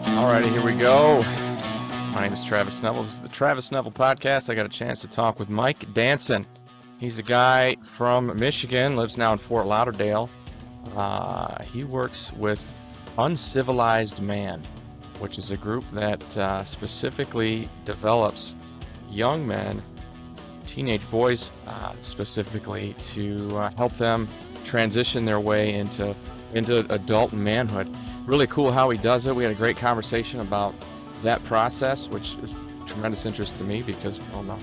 Alrighty, here we go. My name is Travis Neville. This is the Travis Neville Podcast. I got a chance to talk with Mike Danson. He's a guy from Michigan, lives now in Fort Lauderdale. He works with Uncivilized Man, which is a group that specifically develops young men, teenage boys specifically, to help them transition their way into adult manhood. Really cool how he does it. We had a great conversation about that process, which is tremendous interest to me because, well, no,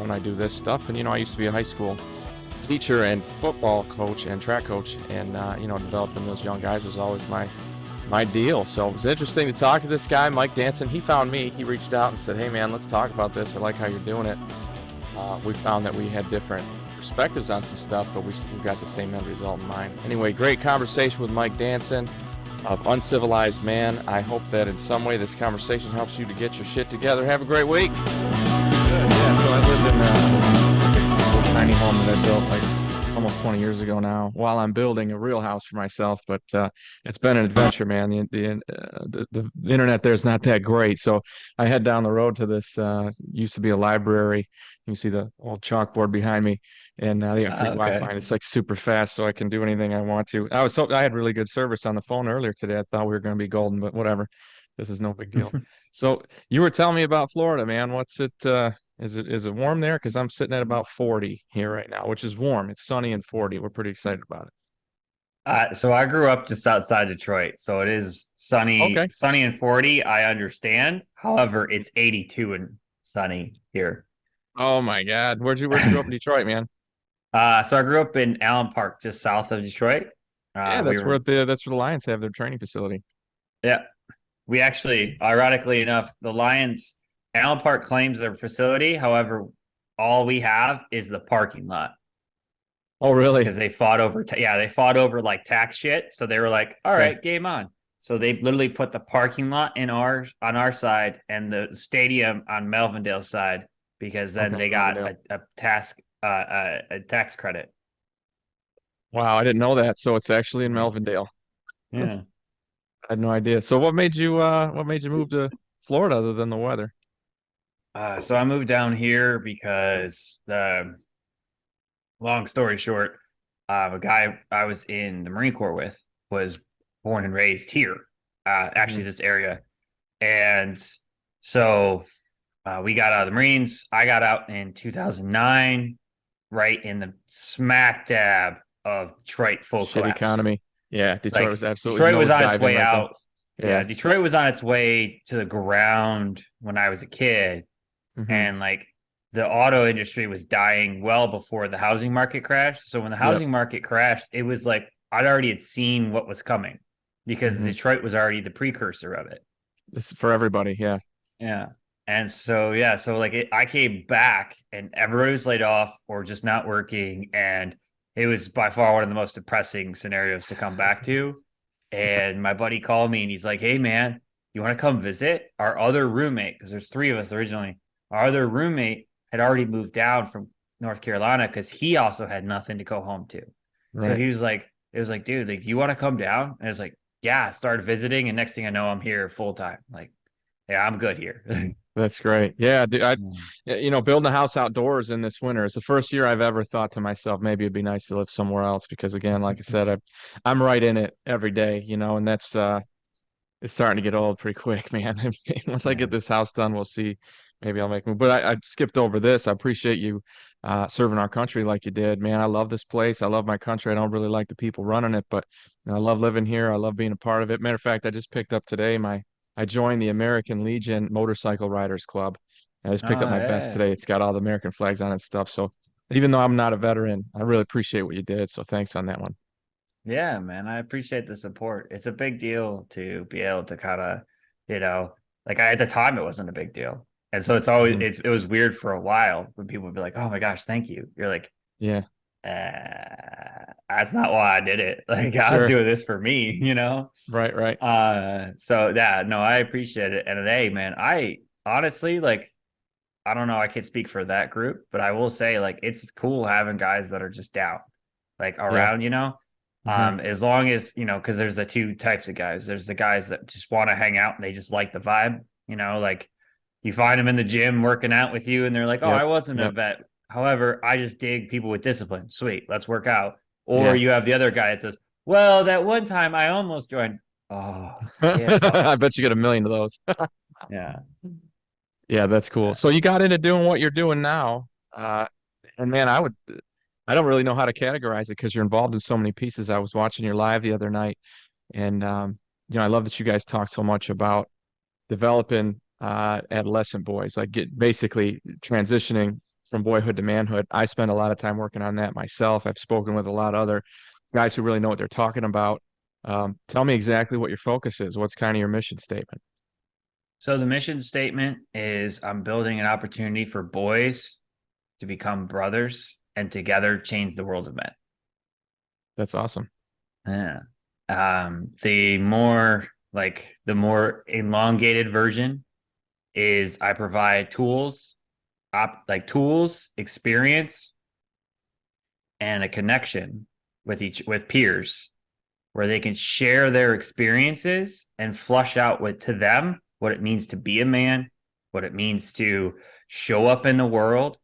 when I do this stuff, and I used to be a high school teacher and football coach and track coach, and developing those young guys was always my deal. So it was interesting to talk to this guy, Mike Danson. He found me. He reached out and said, "Hey, man, let's talk about this. I like how you're doing it." We found that we had different perspectives on some stuff, but we got the same end result in mind. Anyway, great conversation with Mike Danson of Uncivilized Man. I hope that in some way this conversation helps you to get your shit together. Have a great week. Good. Yeah, so I lived in a little tiny home that I built like almost 20 years ago now, while I'm building a real house for myself. But it's been an adventure, man. The internet there is not that great, so I head down the road to this used to be a library. You can see the old chalkboard behind me, and they got free Wi-Fi. And it's like super fast, so I can do anything I want to. I had really good service on the phone earlier today. I thought we were going to be golden, but whatever. This is no big deal. So you were telling me about Florida, man. What's it? Is it warm there? Because I'm sitting at about 40 here right now, which is warm. It's sunny and 40. We're pretty excited about it. So I grew up just outside Detroit, so it is Okay. sunny and 40. I understand. However, it's 82 and sunny here. Oh my God. Where'd you grow up in Detroit, man? So I grew up in Allen Park, just south of Detroit. Yeah, We were, that's where the Lions have their training facility. yeah, we actually, ironically enough, the Lions, Allen Park claims their facility. However, all we have is the parking lot Oh, really? because they fought over like tax shit. So they were like, all Okay. right, game on. So they literally put the parking lot on our side and the stadium on Melvindale's side because then Okay. they got Melvindale. a tax credit. Wow, I didn't know that. So it's actually in Yeah. Melvindale. I Yeah. had no idea. So what made you move to Florida other than the weather? So I moved down here because the long story short, a guy I was in the Marine Corps with was born and raised here, Hmm. actually this area. And so we got out of the Marines. I got out in 2009, right in the smack dab of Detroit full Shit collapse. economy. Yeah, Detroit Like was absolutely Detroit was nose on its diving way right then. out. Yeah, Yeah. Detroit was on its way to the ground when I was a kid. Hmm. And like the auto industry was dying well before the housing market crashed. So when the Yep. housing market crashed, it was like I'd already had seen what was coming because Hmm. Detroit was already the precursor of it. It's for everybody. Yeah. Yeah. And so yeah, so I came back and everybody was laid off or just not working, and it was by far one of the most depressing scenarios to come back to. And my buddy called me and he's like, "Hey man, you want to come visit our other roommate? Because there's three of us originally. Our other roommate had already moved down from North Carolina because he also had nothing to go home to. So Right. he was like, it was like, dude, like, you want to come down?" And I was like, yeah. I started visiting, and next thing I know, I'm here full time. Like, yeah, I'm good here. That's great. Yeah, dude, building a house outdoors in this winter. It's the first year I've ever thought to myself, maybe it'd be nice to live somewhere else because again, like I said, I'm right in it every day, and that's it's starting to get old pretty quick, man. Once I Yeah. get this house done, we'll see. Maybe I'll make a move. But I skipped over this. I appreciate you serving our country like you did, man. I love this place. I love my country. I don't really like the people running it, but I love living here. I love being a part of it. Matter of fact, I just picked up today I joined the American Legion Motorcycle Riders Club. I just Oh, picked up my vest yeah. today. It's got all the American flags on it and stuff. So even though I'm not a veteran, I really appreciate what you did. So thanks on that one. Yeah, man. I appreciate the support. It's a big deal to be able to kind of, you know, like at the time it wasn't a big deal. And so Mhm. it was weird for a while when people would be like, "Oh my gosh, thank you." You're like, Yeah, that's not why I did it. Like I was sure. doing this for me, you know? Right, right. So yeah, no, I appreciate it. And hey, man, I honestly like I don't know, I can't speak for that group, but I will say like it's cool having guys that are just down, like Yeah. around, you know. Hmm. As long as, because there's the two types of guys. There's the guys that just want to hang out and they just like the vibe, like you find them in the gym working out with you and they're like, oh, Yep. I wasn't a Yep. vet. However, I just dig people with discipline. Sweet, let's work out. Or Yeah. you have the other guy that says, well, that one time I almost joined. Oh, get I fucked. bet you get a million of those. Yeah. Yeah, that's cool. So you got into doing what you're doing now. And man, I don't really know how to categorize it because you're involved in so many pieces. I was watching your live the other night, and I love that you guys talk so much about developing adolescent boys, like basically transitioning from boyhood to manhood. I spend a lot of time working on that myself. I've spoken with a lot of other guys who really know what they're talking about. Tell me exactly what your focus is. What's kind of your mission statement? So the mission statement is I'm building an opportunity for boys to become brothers and together change the world of men. That's awesome. Yeah. The more elongated version is I provide tools, tools, experience, and a connection with peers where they can share their experiences and flush out to them what it means to be a man, what it means to show up in the world,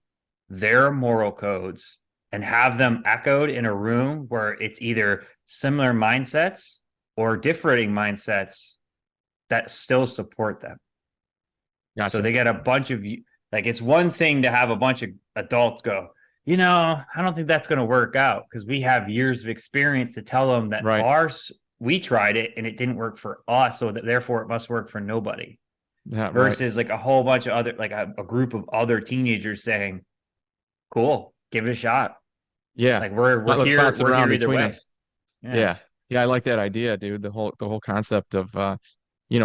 their moral codes, and have them echoed in a room where it's either similar mindsets or differing mindsets that still support them. So Gotcha. they get a bunch of it's one thing to have a bunch of adults go, I don't think that's going to work out because we have years of experience to tell them that Right. we tried it and it didn't work for us. So that therefore it must work for nobody Yeah, right. versus like a whole bunch of other, like a group of other teenagers saying, cool, give it a shot. Yeah. Like we're Let's here, bounce it we're around here either between way. us. Yeah. Yeah. Yeah, I like that idea, dude. The whole concept of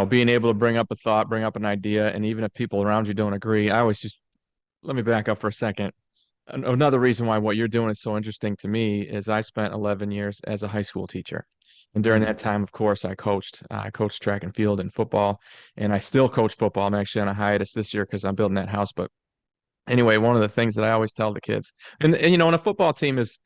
being able to bring up a thought, bring up an idea, and even if people around you don't agree, I always just let me back up for a second. Another reason why what you're doing is so interesting to me is I spent 11 years as a high school teacher. And during Mm-hmm. that time, of course, I coached track and field and football, and I still coach football. I'm actually on a hiatus this year because I'm building that house, but anyway, one of the things that I always tell the kids, and a football team is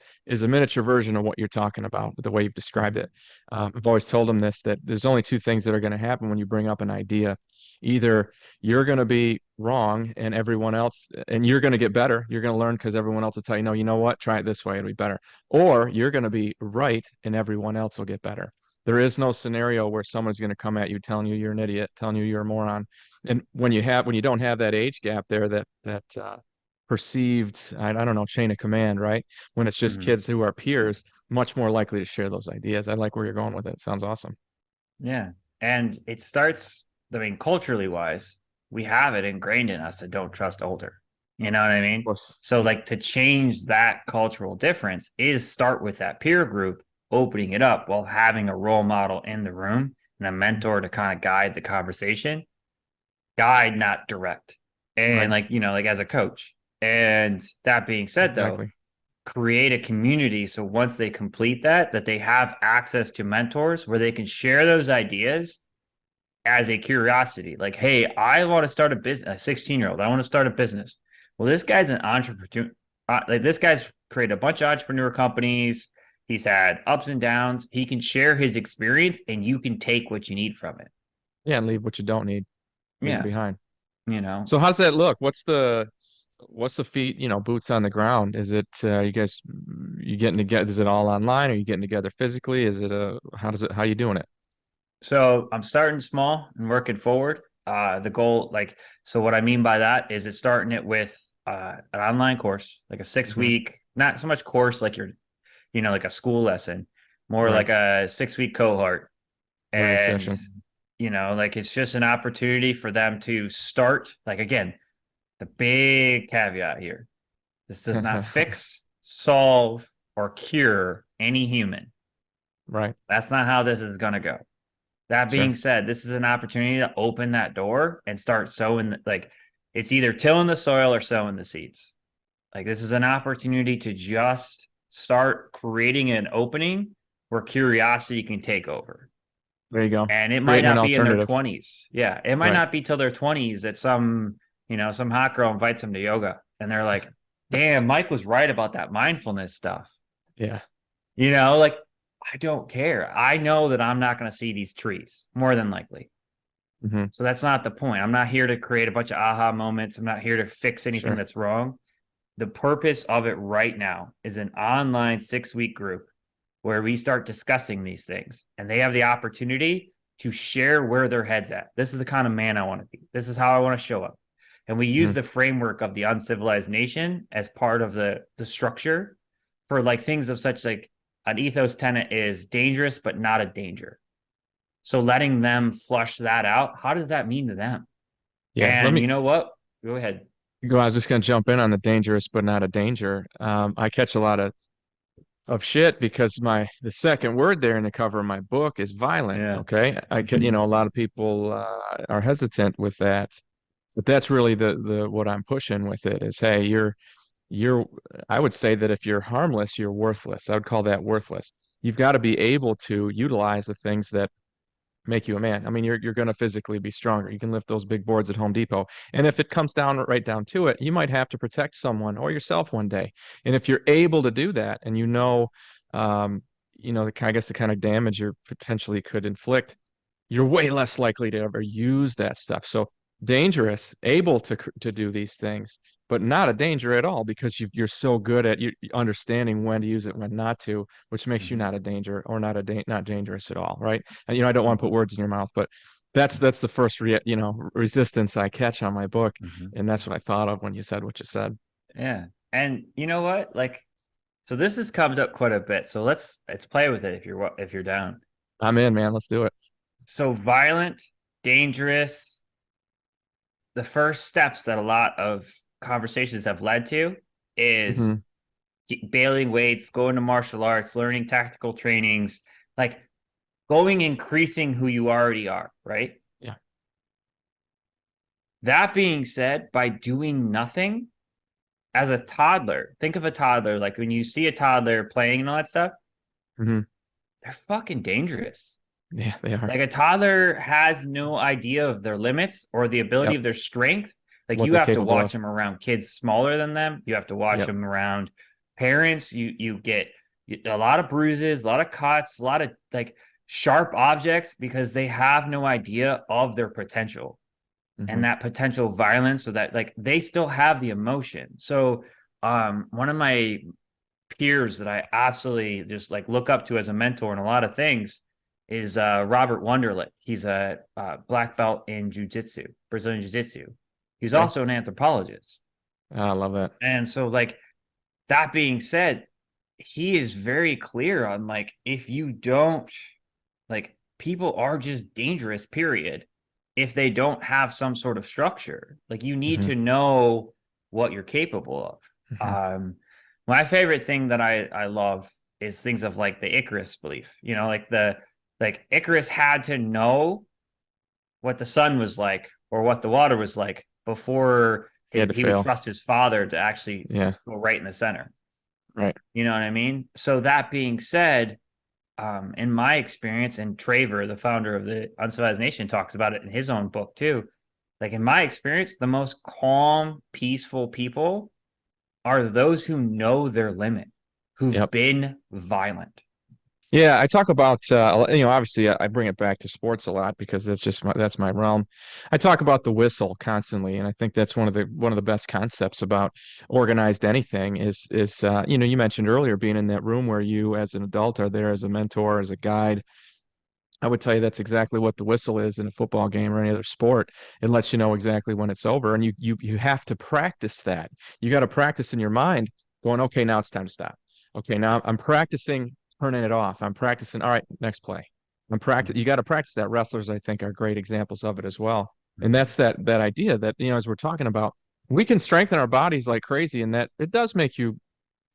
a miniature version of what you're talking about, the way you've described it. I've always told them this that there's only two things that are going to happen when you bring up an idea. Either you're going to be wrong and everyone else, and you're going to get better. You're going to learn because everyone else will tell you, no, you know what? Try it this way, it'll be better. Or you're going to be right and everyone else will get better. There is no scenario where someone's going to come at you telling you you're an idiot, telling you you're a moron. And when you don't have that age gap there, that perceived, I don't know, chain of command, right? When it's just Mm-hmm. kids who are peers, much more likely to share those ideas. I like where you're going with it. Sounds awesome. Yeah. And it starts, I mean, culturally wise, we have it ingrained in us to don't trust older. You know what I Of mean? course. So, like, to change that cultural difference is start with that peer group, opening it up while having a role model in the room and a mentor to kind of guide the conversation, guide, not direct. And, Right. like as a coach. And that being said, though, Exactly. create a community so once they complete that they have access to mentors where they can share those ideas as a curiosity, like, hey, I want to start a business. A 16-year-old, I want to start a business. Well, this guy's an entrepreneur. Like, this guy's created a bunch of entrepreneur companies. He's had ups and downs. He can share his experience and you can take what you need from it. Yeah, and leave what you don't need, leave it Yeah. behind. you know So how's that look? What's the feet, boots on the ground? Is it you guys you getting together? Is it all online? Are you getting together physically? Is it a how you doing it? So I'm starting small and working forward. The goal, so what I mean by that is it's starting it with an online course, like a six Hmm. week, not so much course like like a school lesson, more Right. like a 6 week cohort. Learning And, session. it's just an opportunity for them to start. Like, again, the big caveat here, this does not fix, solve, or cure any human. Right. That's not how this is going to go. That being Sure. said, this is an opportunity to open that door and start sowing. Like, it's either tilling the soil or sowing the seeds. Like, this is an opportunity to just start creating an opening where curiosity can take over. There you go. And it might Creating an not be in their alternative. 20s. Yeah, it might Right. not be till their 20s that some hot girl invites them to yoga and they're like, "Damn, Mike was right about that mindfulness stuff." Yeah. Like, I don't care. I know that I'm not going to see these trees more than likely. Hmm. So that's not the point. I'm not here to create a bunch of aha moments. I'm not here to fix anything Sure. that's wrong. The purpose of it right now is an online 6 week group where we start discussing these things and they have the opportunity to share where their head's at. This is the kind of man I want to be. This is how I want to show up. And we use Hmm. the framework of the uncivilized nation as part of the structure for like things of such like an ethos tenet is dangerous, but not a danger. So letting them flush that out, how does that mean to them? Yeah. Let And me you know what? Go ahead. go. I was just going to jump in on the dangerous, but not a danger. I catch a lot of shit because the second word there in the cover of my book is violent. Yeah. Okay. A lot of people are hesitant with that, but that's really the what I'm pushing with it is, hey, you're I would say that if you're harmless, you're worthless. I would call that worthless. You've got to be able to utilize the things that make you a man. I mean, you're going to physically be stronger. You can lift those big boards at Home Depot. And if it comes down right down to it, you might have to protect someone or yourself one day. And if you're able to do that and um, I guess the kind of damage you potentially could inflict, you're way less likely to ever use that stuff. So dangerous, able to do these things, but not a danger at all because you're so good at you understanding when to use it, when not to, which makes you Mhm. not a danger or not dangerous at all, right? And I don't want to put Mhm. words in your mouth, but that's the first resistance I catch on my book, Mhm. and that's what I thought of when you said what you said. Yeah. And you know what? Like, so this has come up quite a bit. So let's play with it if you're down. I'm in, man. Let's do it. So violent, dangerous. The first steps that a lot of conversations have led to is Hmm. bailing weights, going to martial arts, learning tactical trainings, like going increasing who you already are, right? Yeah. That being said, by doing nothing as a toddler, think of a toddler, like when you see a toddler playing and all that stuff, Hmm. they're fucking dangerous. Yeah, they are. Like a toddler has no idea of their limits or the ability Yep. of their strength. Like What you they're have to capable watch of. them around kids smaller than them. You have to watch Yep. them around parents. You get a lot of bruises, a lot of cuts, a lot of like sharp objects because they have no idea of their potential and Hmm. that potential violence. So that like they still have the emotion. So one of my peers that I absolutely just like look up to as a mentor in a lot of things is Robert Wonderlich. He's a black belt in jiu-jitsu, Brazilian jiu-jitsu. He's Okay. also an anthropologist. I love that. And so like that being said, he is very clear on like if you don't like people are just dangerous period if they don't have some sort of structure. Like you need Hmm. to know what you're capable of. Hmm. My favorite thing that I love is things of like the Icarus belief. You know, like the like Icarus had to know what the sun was like or what the water was like before He had to he would fail. trust his father to actually Yeah. go right in the center. Right. You know what I mean? So that being said, in my experience, and Traver, the founder of the Uncivilized Nation, talks about it in his own book too. Like in my experience, the most calm, peaceful people are those who know their limit, who've Yep. been violent. Yeah, I talk about obviously I bring it back to sports a lot because that's my realm. I talk about the whistle constantly, and I think that's one of the best concepts about organized anything is you mentioned earlier being in that room where you as an adult are there as a mentor, as a guide. I would tell you that's exactly what the whistle is in a football game or any other sport. It lets you know exactly when it's over, and you have to practice that. You got to practice in your mind, going, okay, now it's time to stop. Okay, now I'm practicing turning it off. I'm practicing. All right, next play. You got to practice that. Wrestlers, I think, are great examples of it as well. And Mm-hmm. that's that idea that as we're talking about, we can strengthen our bodies like crazy, and that it does make you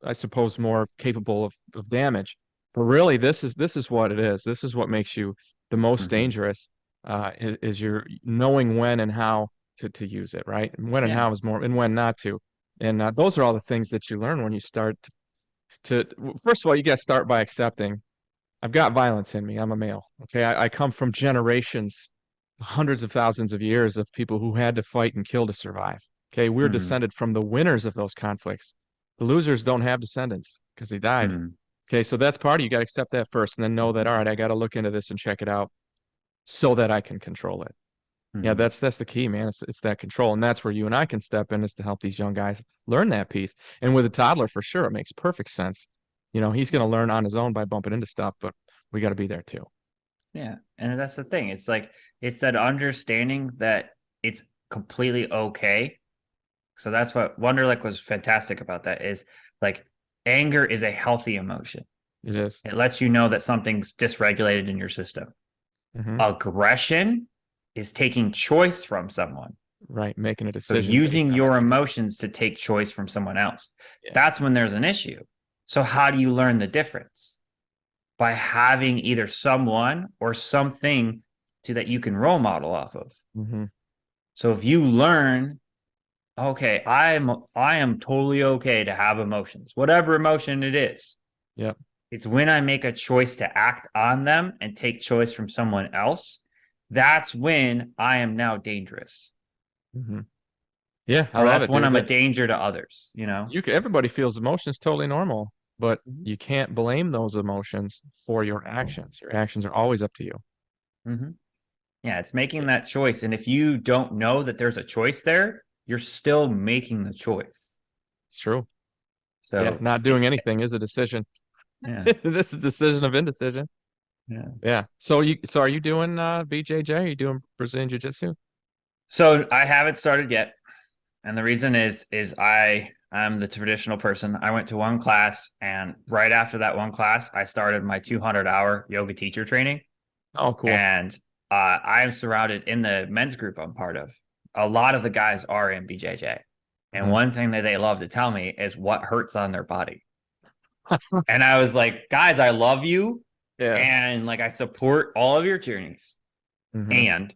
I suppose, more capable of damage. But really, this is what it is. This is what makes you the most Mm-hmm. dangerous, is you're knowing when and how to use it, right? And when and Yeah. how is more, and when not to. And those are all the things that you learn when you start first of all, you got to start by accepting I've got violence in me. I'm a male. Okay. I come from generations, hundreds of thousands of years of people who had to fight and kill to survive. Okay. We're Mm-hmm. descended from the winners of those conflicts. The losers don't have descendants because they died. Mm-hmm. Okay, so that's part of you got to accept that first and then know that, all right, I got to look into this and check it out so that I can control it. Yeah, Mhm. that's the key, man. It's that control, and that's where you and I can step in is to help these young guys learn that piece. And with a toddler, for sure, it makes perfect sense. He's going to learn on his own by bumping into stuff, but we got to be there too. Yeah. And that's the thing. It's like, it's that understanding that it's completely okay. So that's what Wonderlic was fantastic about that is like anger is a healthy emotion. It is. It lets you know that something's dysregulated in your system. Hmm. Aggression is taking choice from someone. Right, making a So decision based using on your anger. emotions to take choice from someone else. Yeah. That's when there's an issue. So how do you learn the difference? By having either someone or something to that you can role model off of. Hmm. So if you learn, okay, I am totally okay to have emotions, whatever emotion it is. Yep. It's when I make a choice to act on them and take choice from someone else. That's when I am now dangerous. Hmm. Yeah, I Or love that's it, when dude. I'm a danger to others. Everybody feels emotions, totally normal, but Mhm. you can't blame those emotions for your actions. Your actions are always up to you. Mhm. Yeah, it's making Yeah, that choice. And if you don't know that there's a choice there, you're still making the choice. it's true. Yeah, So, not doing anything is a decision. yeah, This is a decision of indecision. yeah. Yeah. So are you doing BJJ? Are you doing Brazilian Jiu-Jitsu? So I haven't started yet. And the reason is I'm the traditional person. I went to one class, and right after that one class, I started my 200-hour yoga teacher training. Oh, cool. And I am surrounded in the men's group I'm part of. A lot of the guys are in BJJ. And Hmm. one thing that they love to tell me is what hurts on their body. And I was like, guys, I love you. Yeah. And like, I support all of your journeys. Hmm. And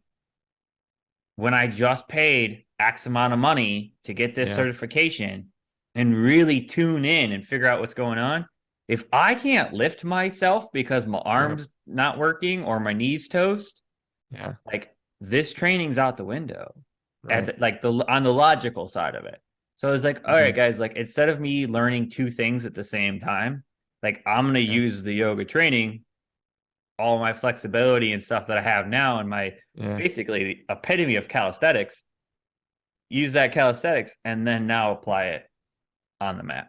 when I just paid X amount of money to get this Yeah. certification and really tune in and figure out what's going on, if I can't lift myself because my Yep. arm's not working or my knees toast, Yeah. like this training's out the window Right. like the on the logical side of it. So it's like, all Hmm. right, guys, like instead of me learning two things at the same time, like I'm gonna Yeah. use the yoga training, all my flexibility and stuff that I have now, and my Yeah. basically the epitome of calisthenics, use that calisthenics, and then now apply it on the mat.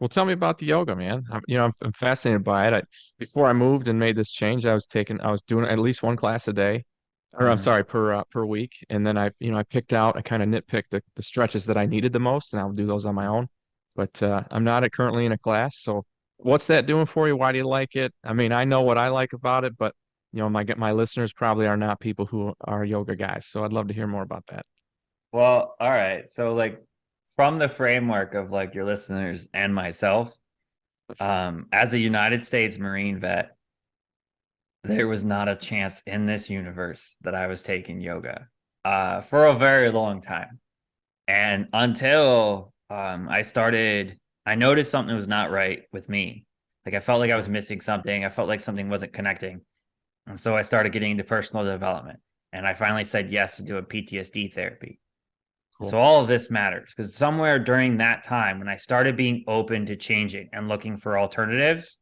Well, tell me about the yoga, man. I'm fascinated by it. Before I moved and made this change, I was doing at least one class a day, or I'm Mm. sorry, per week. And then I kind of nitpicked the stretches that I needed the most, and I'll do those on my own. But I'm not currently in a class. So what's that doing for you? Why do you like it? I mean, I know what I like about it, but my listeners probably are not people who are yoga guys. So I'd love to hear more about that. Well, all right. So like from the framework of like your listeners and myself, as a United States Marine vet, there was not a chance in this universe that I was taking yoga for a very long time. And until I noticed something was not right with me. Like I felt like I was Cool. missing something. I felt like something wasn't connecting. And so I started getting into personal development. And I finally said yes to do a PTSD therapy. Cool. So all of this matters because somewhere during that time, when I started being open to changing and looking for alternatives,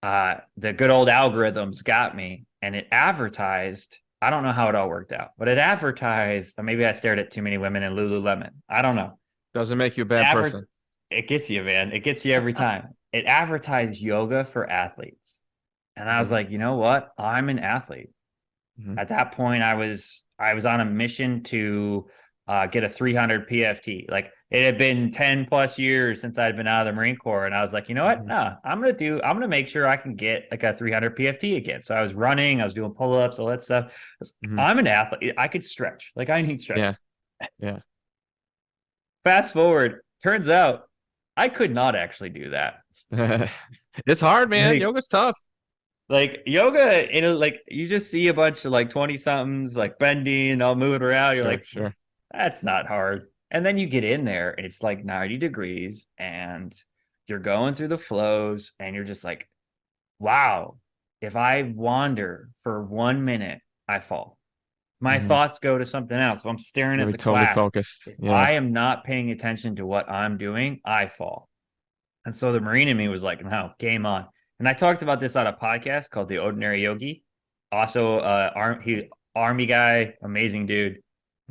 the good old algorithms got me and it advertised. I don't know how it all worked out, but it advertised. Maybe I stared at too many women in Lululemon. I don't know. Doesn't make you a It, bad adver- person. it gets you, man. It gets you every time. It advertised yoga for athletes. And I was Hmm. like, you know what? I'm an athlete. Hmm. At that point, I was on a mission to get a 300 PFT. Like it had been 10 plus years since I'd been out of the Marine Corps, and I was like, you know what? Hmm. No, I'm gonna make sure I can get like a 300 PFT again. So I was running, I was doing pull ups, all that stuff. Hmm. I'm an athlete. I could stretch. Like I need stretch. Yeah. Yeah. Fast forward, turns out I could not actually do that. It's hard, man. Like Yoga's tough. Like yoga, like you just see a bunch of like 20 somethings like bending and all moving around. You're Sure, like, sure. that's not hard. And then you get in there and it's like 90 degrees and you're going through the flows and you're just like, wow, if I wander for 1 minute, I fall. My Hmm. thoughts go to something else. If I'm staring You'll at be the totally class, focused. if Yeah. I am not paying attention to what I'm doing, I fall. And so the Marine in me was like, no, game on. And I talked about this on a podcast called The Ordinary Yogi. Also, army guy, amazing dude.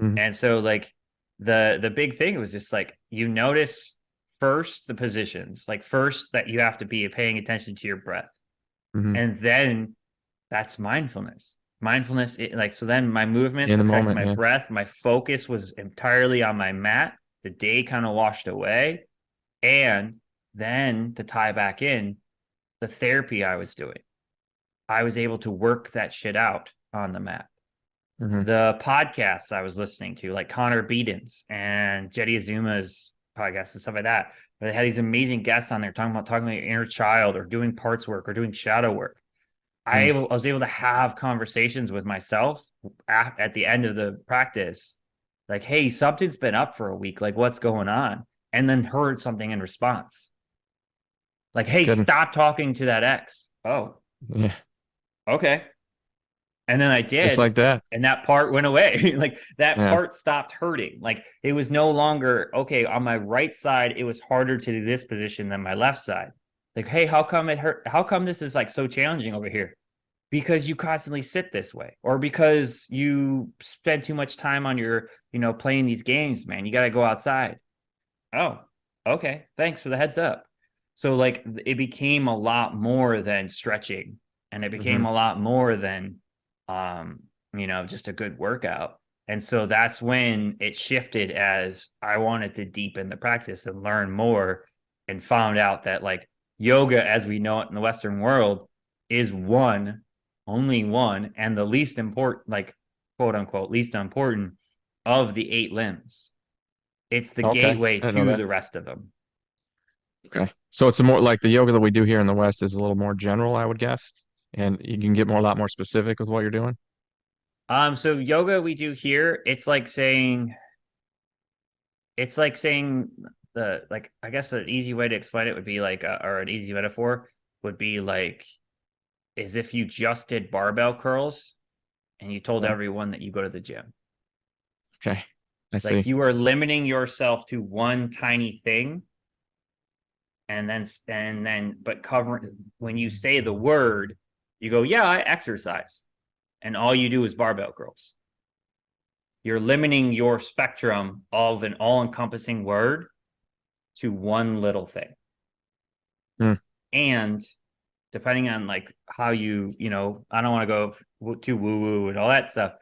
Mhm. And so like the big thing was just like you notice first the positions, like first that you have to be paying attention to your breath. Mhm. And then that's mindfulness. Mindfulness, like so then my movements In were the connected to moment, my yeah. breath. My focus was entirely on my mat. The day kind of washed away. And then to tie back in, the therapy I was doing, I was able to work that shit out on the mat. Mhm. The podcasts I was listening to, like Connor Beaton's and Jetty Azuma's podcast and stuff like that, where they had these amazing guests on there talking about your inner child or doing parts work or doing shadow work. Mhm. I was able to have conversations with myself at the end of the practice, like, "Hey, something's been up for a week. Like, what's going on?" And then heard something in response, like, "Hey, Good. stop talking to that ex." Oh, Yeah. okay. And then I Just did, like that. and that part went away. Like that Yeah. part stopped hurting. Like it was no longer okay. On my right side, it was harder to do this position than my left side. Like, hey, how come it hurt? How come this is like so challenging over here? Because you constantly sit this way, or because you spend too much time on your, playing these games, man. You got to go outside. Oh, okay. Thanks for the heads up. So, like, it became a lot more than stretching, and it became Mhm. a lot more than, just a good workout. And so that's when it shifted as I wanted to deepen the practice and learn more, and found out that, like, yoga as we know it in the Western world is one, only one, and the least important, like, quote unquote, least important of the eight limbs. It's the Okay. gateway I didn't know to that. the rest of them. Okay. So it's a more like the yoga that we do here in the West is a little more general, I would guess. And you can get a lot more specific with what you're doing. So yoga we do here, it's like saying the like I guess an easy way to explain it would be like or an easy metaphor would be like as if you just did barbell curls and you told Yeah. everyone that you go to the gym. Okay. I Like see. you are limiting yourself to one tiny thing, and then but cover when you say the word, you go, yeah, I exercise, and all you do is barbell curls. You're limiting your spectrum of an all-encompassing word to one little thing. Hmm. And depending on like how I don't want to go too woo-woo and all that stuff,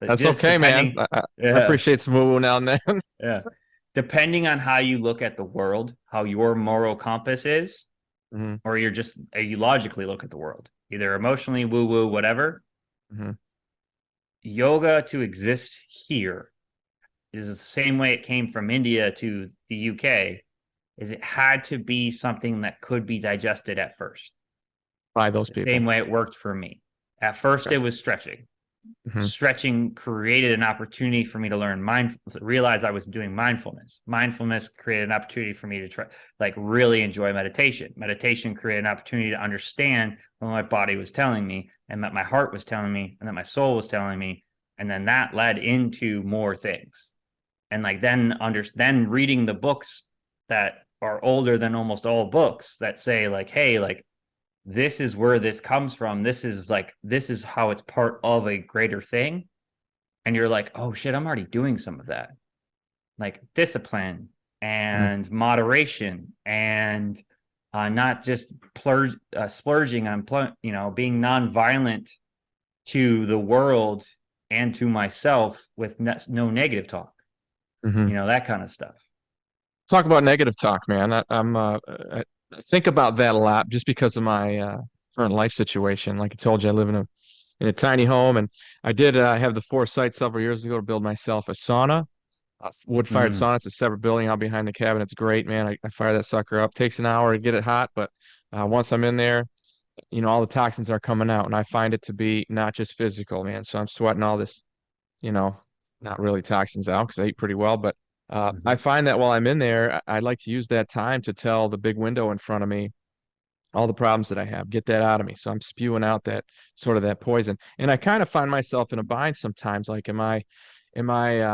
but That's just okay, man. depending, I yeah, appreciate some woo-woo now and then. yeah, depending on how you look at the world, how your moral compass is, Hmm. or you logically look at the world, either emotionally, woo-woo, whatever. Hmm. Yoga to exist here is the same way it came from India to the UK, is it had to be something that could be digested at first. By those The same people. way it worked for me. At first, Okay. it was stretching. Hmm. Stretching created an opportunity for me to realize I was doing mindfulness. Mindfulness created an opportunity for me to try, like, really enjoy meditation. Meditation created an opportunity to understand what my body was telling me, and that my heart was telling me, and that my soul was telling me. And then that led into more things. And like then reading the books that are older than almost all books that say like, hey, like this is where this comes from. This is how it's part of a greater thing. And you're like, oh shit, I'm already doing some of that. Like discipline Hmm. and moderation and not just splurging on, being nonviolent to the world and to myself with no negative talk, Hmm. that kind of stuff. Talk about negative talk, man. I think about that a lot just because of my current life situation. Like I told you, I live in a tiny home, and I did have the foresight several years ago to build myself a sauna, a wood-fired Mm, sauna. It's a separate building out behind the cabin. It's great, man. I fire that sucker up. Takes an hour to get it hot, but once I'm in there, all the toxins are coming out, and I find it to be not just physical, man. So I'm sweating all this, you know, not really toxins out because I eat pretty well, but I mhm, find that while I'm in there, I like to use that time to tell the big window in front of me all the problems that I have, get that out of me. So I'm spewing out that sort of that poison. And I kind of find myself in a bind sometimes. Like, am I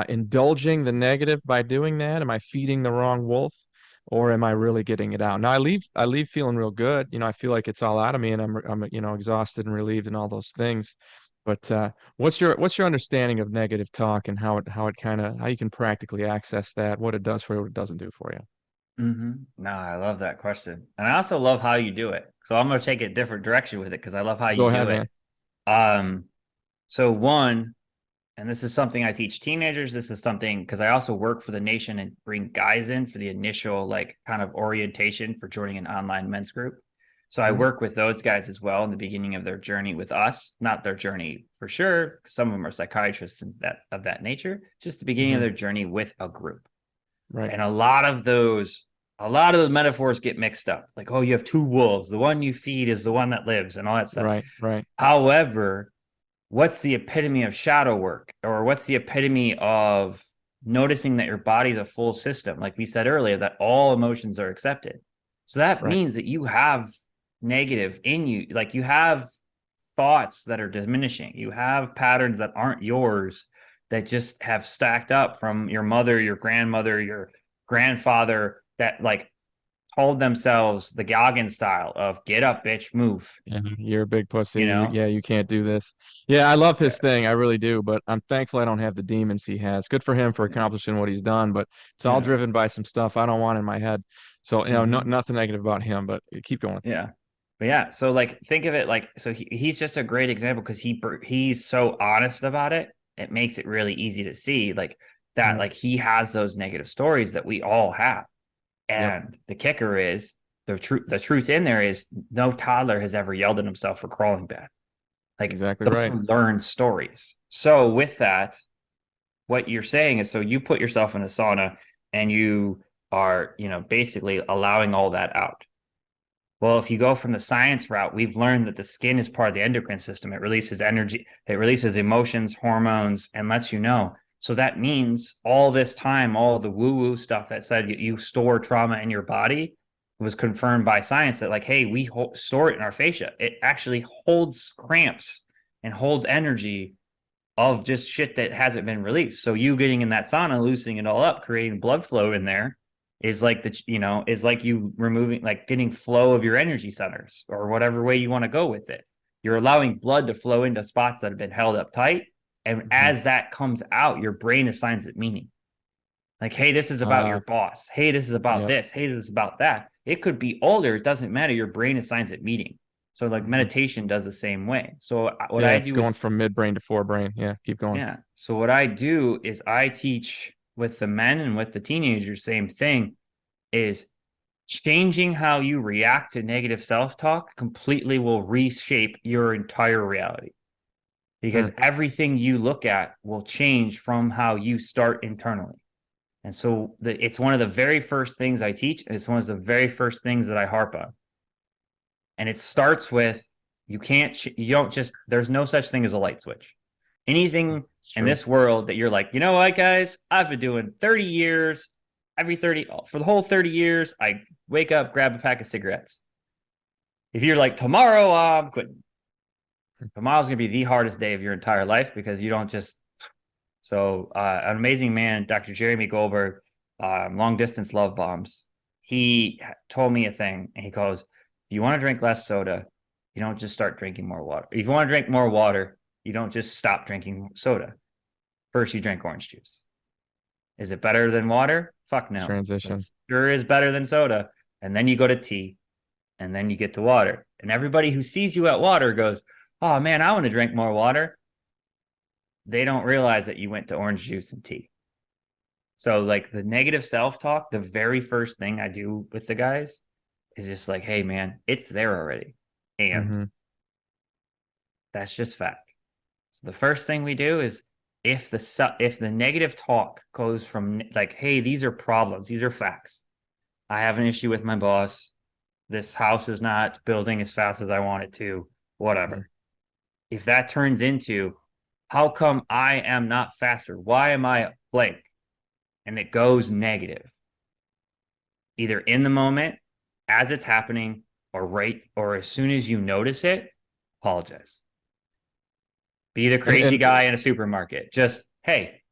indulging the negative by doing that? Am I feeding the wrong wolf? or am I really getting it out? Now I leave feeling real good. I feel like it's all out of me, and I'm exhausted and relieved and all those things. But what's your understanding of negative talk, and how you can practically access that, what it does for you, what it doesn't do for you? No, I love that question. And I also love how you do it. So I'm going to take a different direction with it because I love how Go you ahead, do it. man. Um, so one, and this is something I teach teenagers. This is something because I also work for the nation and bring guys in for the initial like kind of orientation for joining an online men's group. So I Mhm. work with those guys as well in the beginning of their journey with us, not their journey for sure. Some of them are psychiatrists and that of that nature, just the beginning of Mhm. their journey with a group. Right. And a lot of the metaphors get mixed up. Like, oh, you have two wolves. The one you feed is the one that lives and all that stuff. Right. Right. However, what's the epitome of shadow work, or what's the epitome of noticing that your body's a full system? Like we said earlier, that all emotions are accepted. So that Right. means that you have negative in you. Like you have thoughts that are diminishing. You have patterns that aren't yours that just have stacked up from your mother, your grandmother, your grandfather that like told themselves the Goggin style of get up, bitch, move, Yeah, you're a big pussy. you know? You can't do this. Yeah, I love Yeah. his thing. I really do, but I'm thankful I don't have the demons he has. Good for him for accomplishing what he's done, but it's all Yeah. driven by some stuff I don't want in my head. So, Mm-hmm. nothing negative about him, but keep going. Yeah. But yeah, so like think of it like so he's just a great example because he's so honest about it. It makes it really easy to see like that Right. like he has those negative stories that we all have. Yep. And the kicker is the truth in there is no toddler has ever yelled at himself for crawling bad. That's Like exactly those right. are learned stories. So with that, what you're saying is so you put yourself in a sauna and you are, basically allowing all that out. Well, if you go from the science route, we've learned that the skin is part of the endocrine system. It releases energy, it releases emotions, hormones, and lets you know. So that means all this time, all the woo woo stuff that said you store trauma in your body was confirmed by science that, like, hey, we store it in our fascia. It actually holds cramps and holds energy of just shit that hasn't been released. So you getting in that sauna, loosening it all up, creating blood flow in there is like is like you removing like getting flow of your energy centers or whatever way you want to go with it. You're allowing blood to flow into spots that have been held up tight. And Hmm. as that comes out, your brain assigns it meaning. Like, hey, this is about your Uh, boss. Hey, this is about yep. this. Hey, this is about that. It could be older. It doesn't matter. Your brain assigns it meaning. So, like, Hmm. meditation does the same way. So, what Yeah, I it's do going is from midbrain to forebrain. Yeah, keep going. yeah. So what I do is I teach with the men and with the teenagers, same thing is changing how you react to negative self-talk completely will reshape your entire reality because Hmm. everything you look at will change from how you start internally. And so it's one of the very first things I teach, and it's one of the very first things that I harp on. And it starts with you don't just there's no such thing as a light switch. Anything It's in true. this world that you're like, you know what, guys, I've been doing 30 years. Every 30 for the whole 30 years, I wake up, grab a pack of cigarettes. If you're like tomorrow, I'm quitting. Tomorrow's gonna be the hardest day of your entire life because you don't just so an amazing man, Dr. Jeremy Goldberg, long distance love bombs. He told me a thing, and he goes, "If you want to drink less soda, you don't just start drinking more water. If you want to drink more water, you don't just stop drinking soda. First, you drink orange juice. Is it better than water? Fuck no. But Transition. it sure is better than soda. And then you go to tea, and then you get to water. And everybody who sees you at water goes, oh man, I want to drink more water. They don't realize that you went to orange juice and tea. So, like the negative self talk, the very first thing I do with the guys is just like, hey, man, it's there already. And Hmm. that's just fact. So, the first thing we do is if the negative talk goes from like, hey, these are problems, these are facts. I have an issue with my boss. This house is not building as fast as I want it to, Hmm. whatever. If that turns into, how come I am not faster? Why am I blank? And it goes negative either in the moment as it's happening or as soon as you notice it, apologize. Be the And crazy guy in a supermarket. Just, hey,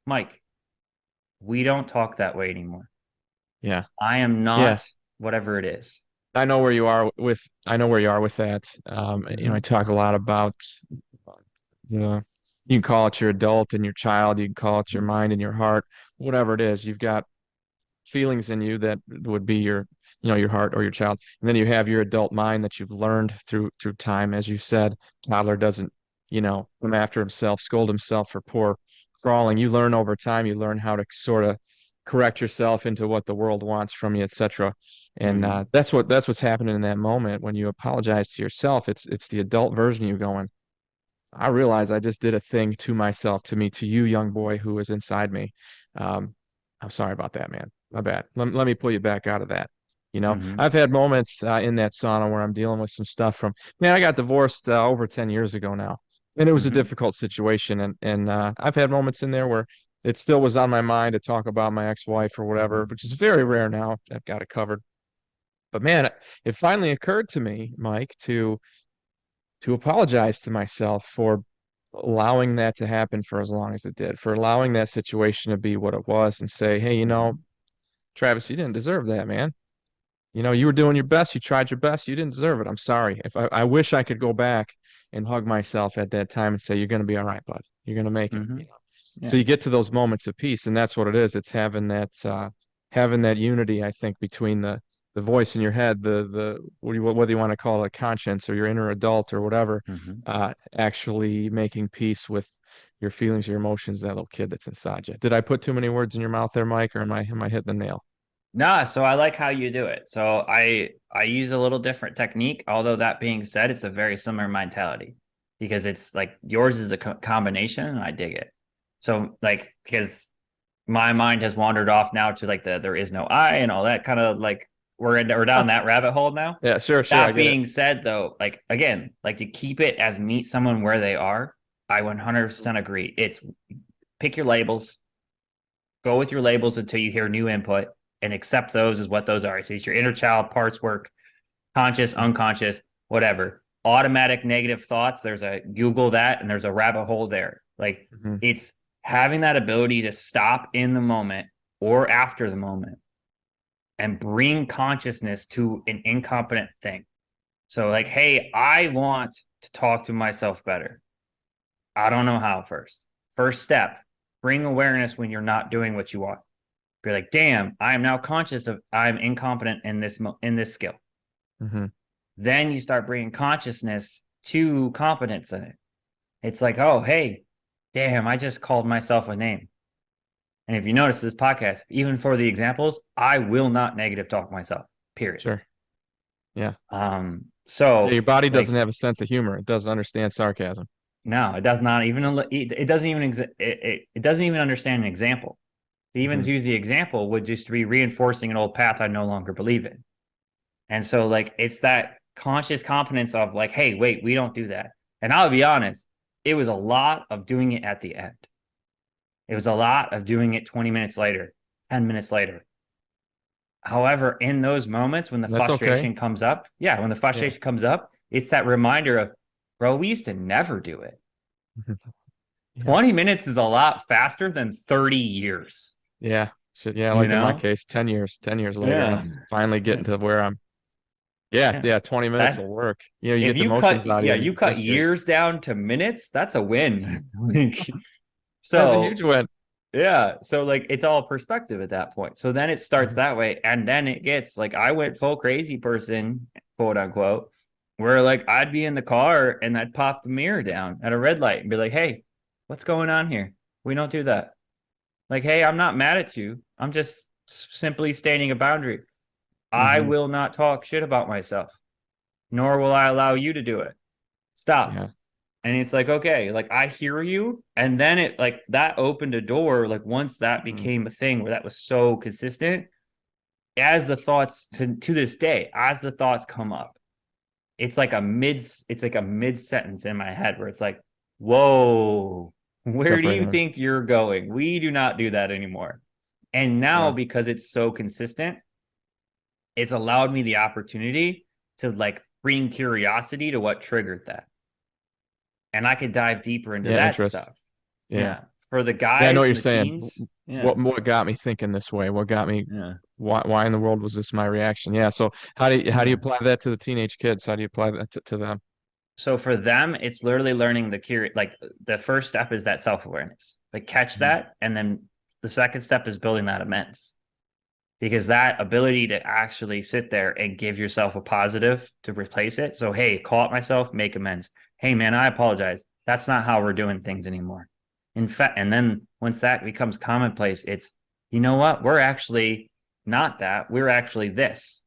Mike, we don't talk that way anymore. Yeah. I am Yeah. not whatever it is. I know where you are with that. I Mm-hmm. talk a lot about the, you can call it your adult and your child, you can call it your mind and your heart, whatever it is. You've got feelings in you that would be your heart or your child. And then you have your adult mind that you've learned through time. As you said, toddler doesn't, come after himself, scold himself for poor crawling. You learn over time, you learn how to sort of correct yourself into what the world wants from you, etc. And Mm-hmm. that's what's happening in that moment when you apologize to yourself. It's the adult version of you going, I realize I just did a thing to myself, to you, young boy who is inside me. Um, I'm sorry about that, man. My bad. Let me pull you back out of that. Mm-hmm. I've had moments in that sauna where I'm dealing with some stuff man, I got divorced over 10 years ago now, and it was a Mm-hmm. difficult situation. And I've had moments in there where it still was on my mind to talk about my ex-wife or whatever, which is very rare now. I've got it covered. But man, it finally occurred to me, Mike, to apologize to myself for allowing that to happen for as long as it did, for allowing that situation to be what it was and say, hey, Mm-hmm. Travis, you didn't deserve that, man. You were doing your best. You tried your best. You didn't deserve it. I'm sorry. If I wish I could go back and hug myself at that time and say, you're going to be all right, bud. You're going to make it. Mm-hmm. So Yeah. you get to those moments of peace, and that's what it is. It's having that unity, I think, between the voice in your head, the whether you want to call it a conscience or your inner adult or whatever, Mm-hmm. actually making peace with your feelings, your emotions, that little kid that's inside you. Did I put too many words in your mouth there, Mike, or am I hitting the nail? Nah, so I like how you do it. So I use a little different technique, although that being said, it's a very similar mentality because it's like yours is a combination and I dig it. So like because my mind has wandered off now to like the there is no I and all that kind of like we're down that rabbit hole now. Yeah, sure, sure, I That get it. being said though, like again, like to keep it as meet someone where they are, I Mhm. 100% agree. It's pick your labels, go with your labels until you hear new input and accept those as what those are. So it's your inner child parts work, conscious, unconscious, whatever. Automatic negative thoughts. There's a Google that and there's a rabbit hole there. Like Mhm. it's having that ability to stop in the moment or after the moment and bring consciousness to an incompetent thing. So, like, hey, I want to talk to myself better. I don't know how first. First step, bring awareness when you're not doing what you want. Be like, damn, I am now conscious of I'm incompetent in this skill. Mhm. Then you start bringing consciousness to competence in it. It's like, oh, hey, damn, I just called myself a name. And if you notice this podcast, even for the examples, I will not negative talk myself. Period. Sure. Yeah. Yeah, your So body doesn't like have a sense of humor. It doesn't understand sarcasm. no, it does not even it doesn't even it doesn't even understand an example. To even Mhm. use the example would just be reinforcing an old path I no longer believe in. And so like it's that conscious competence of like, hey, wait, we don't do that. And I'll be honest, it was a lot of doing it at the end. It was a lot of doing it 20 minutes later, 10 minutes later. However, in those moments when the That's okay. frustration comes up, yeah, when the Yeah. frustration comes up, it's that reminder of, bro, we used to never do it. Mhm. Yeah. 20 minutes is a lot faster than 30 years, Yeah. Shit. Yeah. you Like in my know? case, 10 years later, Yeah. I'm finally getting Yeah. to where I'm. Yeah. Yeah. Yeah. 20 minutes will That work. You if get the you emotions cut out of you yeah, and you you can cut think straight. years down to minutes, that's a win. Like, That's a huge so win. yeah, so like it's all perspective at that point. So then it starts Mhm. that way, and then it gets like I went full crazy person, quote unquote, where like I'd be in the car and I'd pop the mirror down at a red light and be like, "Hey, what's going on here? We don't do that." Like, "Hey, I'm not mad at you. I'm just simply stating a boundary. I Mhm. will not talk shit about myself, nor will I allow you to do it. Stop." Yeah. And it's like, okay, like I hear you. And then it like that opened a door. Like once that Mhm. became a thing where that was so consistent, as the thoughts to this day, as the thoughts come up, it's like a mid sentence in my head where it's like, whoa, where Jump do right you in. think you're going? We do not do that anymore. And now Yeah. because it's so consistent, it's allowed me the opportunity to like bring curiosity to what triggered that. And I could dive deeper into Yeah. that Interest. stuff. Yeah. Yeah. for the Yeah, I know what guys you're and the saying. teens. Yeah. What got me thinking this way? What got me? Yeah. Why in the world was this my reaction? Yeah. So how do you Yeah. apply that to the teenage kids? How do you apply that to them? So for them, it's literally learning like the first step is that self-awareness. Like catch Mhm. that. And then the second step is building that amends. Because that ability to actually sit there and give yourself a positive to replace it. So, hey, call it myself, make amends. Hey, man, I apologize. That's not how we're doing things anymore. In fact, and then once that becomes commonplace, it's, you know what? We're actually not that. We're actually this.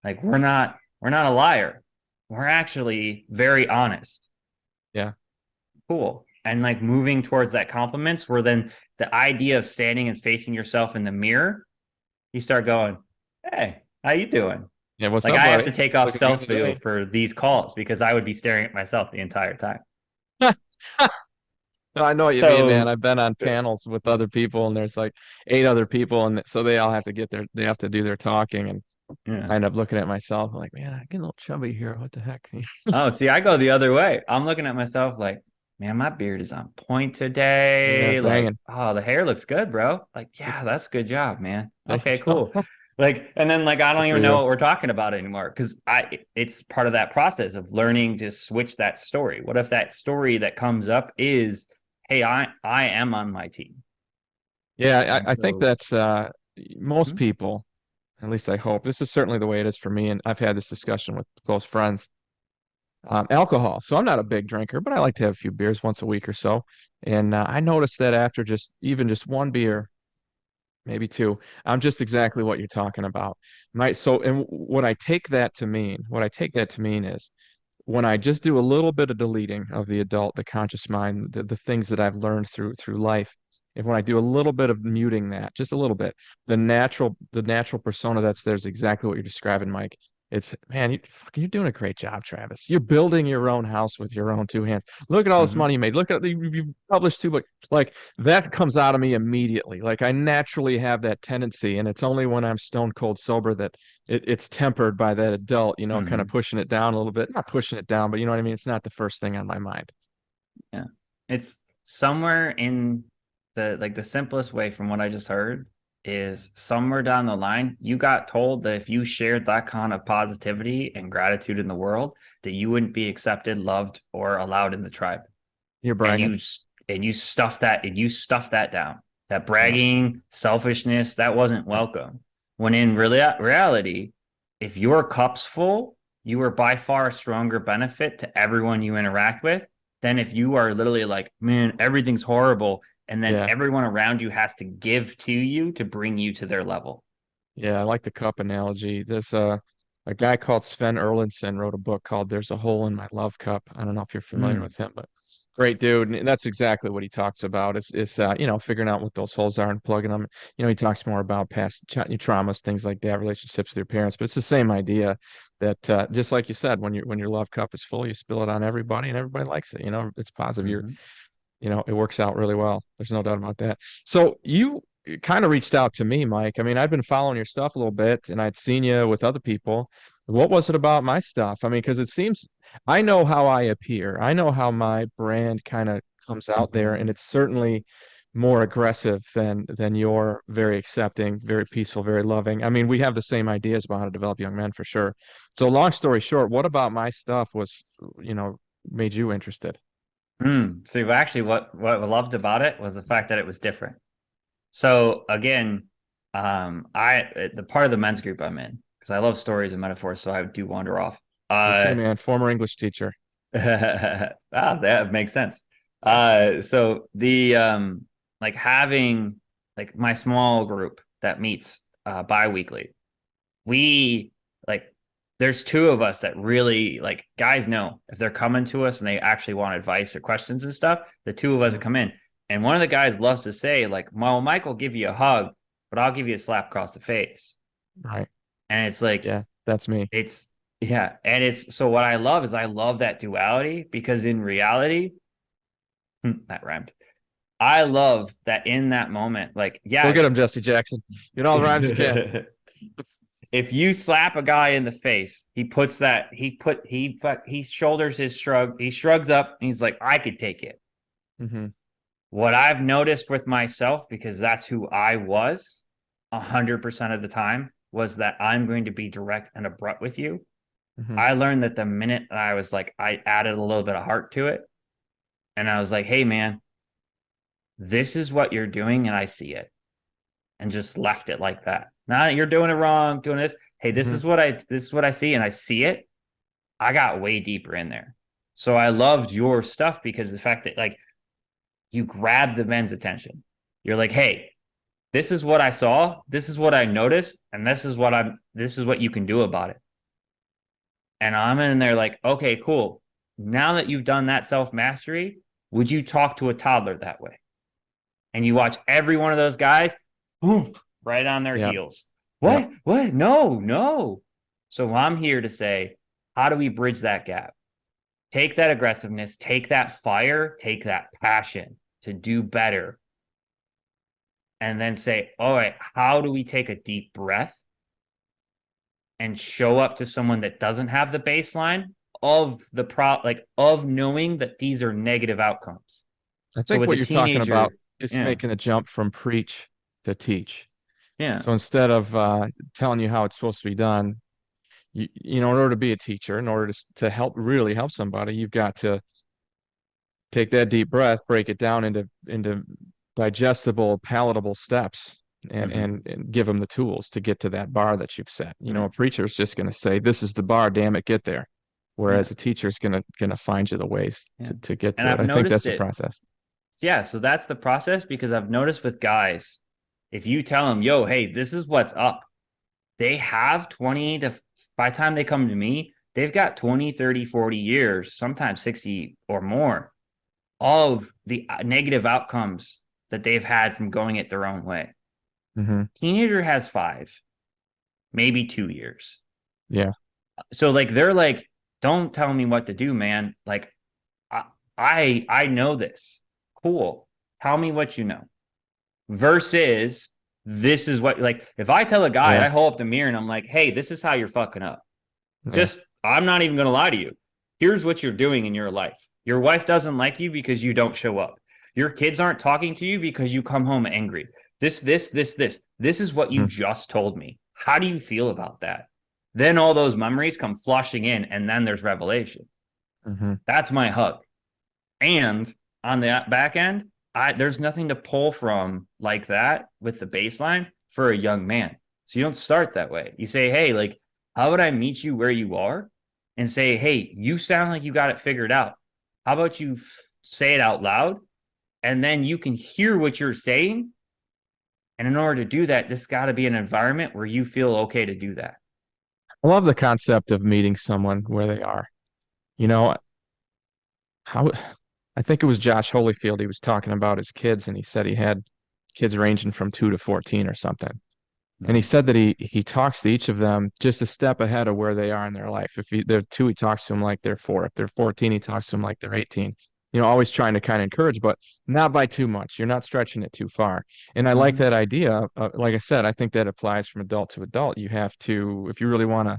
Like we're not a liar. We're actually very honest. Yeah. Cool. And like moving towards that compliments where then the idea of standing and facing yourself in the mirror, you start going, hey, how you doing? Yeah. What's Like up, I have buddy? to take off Looking good self view today. for these calls because I would be staring at myself the entire time. No, I know what you mean, man. So I've been on panels with other people, and there's like 8 other people, and so they all have to they have to do their talking, and yeah. I end up looking at myself like, man, I get a little chubby here. What the heck? Oh, see, I go the other way. I'm looking at myself like, man, my beard is on point Yeah, today. Like, banging. oh, the hair looks good, bro. Like, yeah, that's good job, man. There you Okay, go. cool. Like, and then like I don't Good for even know you. what we're talking about anymore because it's part of that process of learning to switch that story. What if that story that comes up is, hey, I am on my team. Yeah, And I think so that's most hmm, people, at least I hope. This is certainly the way it is for me, and I've had this discussion with close friends. Alcohol. So I'm not a big drinker, but I like to have a few beers once a week or so. And I noticed that after just one beer, maybe two, I'm just exactly what you're talking about. And what I take that to mean, what I take that to mean is when I just do a little bit of deleting of the adult, the conscious mind, the things that I've learned through life, if when I do a little bit of muting that, just a little bit, the natural persona that's there's exactly what you're describing, Mike. It's man, you're doing a great job, Travis. You're building your own house with your own 2 hands. Look at all this mhm, money you made. Look at you published 2 books. Like that comes out of me immediately. Like I naturally have that tendency, and it's only when I'm stone cold sober that it's tempered by that adult, kind of mhm. pushing it down a little bit. Not pushing it down, but you know what I mean? It's not the first thing on my mind. Yeah. It's somewhere in the simplest way from what I just heard is somewhere down the line, you got told that if you shared that kind of positivity and gratitude in the world, that you wouldn't be accepted, loved, or allowed in the tribe. You're And bragging. you stuff that down. That Yeah. bragging, selfishness, that wasn't Yeah. welcome. When in reality, if your cup's full, you are by far a stronger benefit to everyone you interact with than if you are literally like, man, everything's horrible. And then Yeah. everyone around you has to give to you to bring you to their level. Yeah. I like the cup analogy. There's a guy called Sven Erlandson wrote a book called There's a Hole in My Love Cup. I don't know if you're familiar Mm, with him, but great dude. And that's exactly what he talks about is figuring out what those holes are and plugging them. He talks more about past traumas, things like that, relationships with your parents, but it's the same idea that just like you said, when your love cup is full, you spill it on everybody and everybody likes it. It's positive. mhm, It works out really well. There's no doubt about that. So you kind of reached out to me, Mike. I mean, I've been following your stuff a little bit and I'd seen you with other people. What was it about my stuff? I mean, because it seems I know how I appear. I know how my brand kind of comes out there, and it's certainly more aggressive than your very accepting, very peaceful, very loving. I mean, we have the same ideas about how to develop young men for sure. So long story short, what about my stuff was, you know, made you interested? So actually, what I loved about it was the fact that it was different. So again, I the part of the men's group I'm in because I love stories and metaphors, so I do wander off. Me too, Uh, man. Former English teacher. that makes sense. So the like having like my small group that meets bi-weekly, we like there's two of us that really like guys know if they're coming to us and they actually want advice or questions and stuff, the two of us that Mhm. come in. And one of the guys loves to say, like, well, Mike will give you a hug, but I'll give you a slap across the face. Right. And it's like, Yeah, that's me. it's yeah. And it's so what I love is I love that duality because in reality, that rhymed. I love that in that moment, like, Go yeah, get him, Jesse Jackson. Get all the rhymes you can. if you slap a guy in the face, he shoulders his shrug, he shrugs up, and he's like, I could take it. Hmm. What I've noticed with myself, because that's who I was 100% of the time, was that I'm going to be direct and abrupt with you. Hmm. I learned that the minute I was like, I added a little bit of heart to it. And I was like, hey, man, this is what you're doing. And I see it. And just left it like that. Nah, you're doing it wrong, doing this. Hey, Hmm. this is what I see, and I see it. I got way deeper in there. So I loved your stuff because the fact that like you grabbed the men's attention. You're like, hey, this is what I saw, this is what I noticed, and this is what you can do about it. And I'm in there like, okay, cool. Now that you've done that self-mastery, would you talk to a toddler that way? And you watch every one of those guys, oof, right on their Yeah. heels. Yeah. What? What? No, no. So I'm here to say, how do we bridge that gap? Take that aggressiveness, take that fire, take that passion to do better, and then say, all right, how do we take a deep breath and show up to someone that doesn't have the baseline of of knowing that these are negative outcomes. I So think with what a you're talking about teenager, is yeah, making the jump from preach to teach. yeah, So instead of telling you how it's supposed to be done, in order to be a teacher, in order to help really help somebody, you've got to take that deep breath, break it down into digestible, palatable steps, and mm-hmm, and give them the tools to get to that bar that you've set. mm, A preacher's just going to say, "This is the bar, damn it, get there," yeah, whereas a teacher's gonna find you the ways yeah. to get And to it. I've I think that's noticed the it. process. Yeah, so that's the process because I've noticed with guys, if you tell them, yo, hey, this is what's up, they have 20 to, by the time they come to me, they've got 20, 30, 40 years, sometimes 60 or more of the negative outcomes that they've had from going it their own way. Hmm. Teenager has 5, maybe 2 years. Yeah. So like they're like, don't tell me what to do, man. Like I I know this. Cool. Tell me what you know. Versus this is what like if I tell a guy, Yeah. I hold up the mirror and I'm like, hey, this is how you're fucking up. Yeah. Just I'm not even gonna lie to you. Here's what you're doing in your life. Your wife doesn't like you because you don't show up. Your kids aren't talking to you because you come home angry. This. This is what you Hmm. just told me. How do you feel about that? Then all those memories come flushing in, and then there's revelation. Hmm. That's my hug. And on the back end, there's nothing to pull from like that with the baseline for a young man. So you don't start that way. You say, hey, like, how would I meet you where you are and say, hey, you sound like you got it figured out. How about you say it out loud and then you can hear what you're saying? And in order to do that, this got to be an environment where you feel okay to do that. I love the concept of meeting someone where they are. You know, how I think it was Josh Holyfield. He was talking about his kids, and he said he had kids ranging from 2 to 14 or something. And he Mm-hmm. said that he talks to each of them just a step ahead of where they are in their life. If they're 2, he talks to them like they're 4. If they're 14, he talks to them like they're 18. Always trying to kind of encourage, but not by too much. You're not stretching it too far. And I like Mm-hmm. that idea. Like I said, I think that applies from adult to adult. You have to, if you really want to,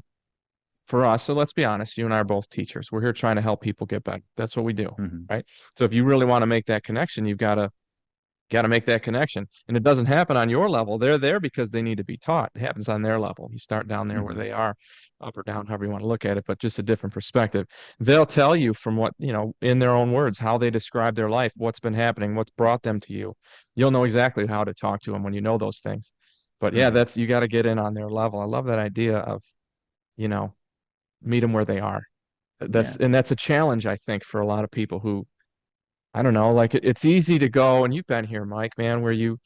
for us, so let's be honest, you and I are both teachers. We're here trying to help people get better. That's what we do, Mm-hmm. right? So if you really want to make that connection, you've got to make that connection. And it doesn't happen on your level. They're there because they need to be taught. It happens on their level. You start down there where Mm-hmm. they are, up or down, however you want to look at it, but just a different perspective. They'll tell you from what, in their own words, how they describe their life, what's been happening, what's brought them to you. You'll know exactly how to talk to them when you know those things. But yeah, Mm-hmm. you got to get in on their level. I love that idea of, you know, meet them where they are. Yeah. That's a challenge, I think, for a lot of people who I don't know, like it's easy to go, and you've been here, Mike, man, where you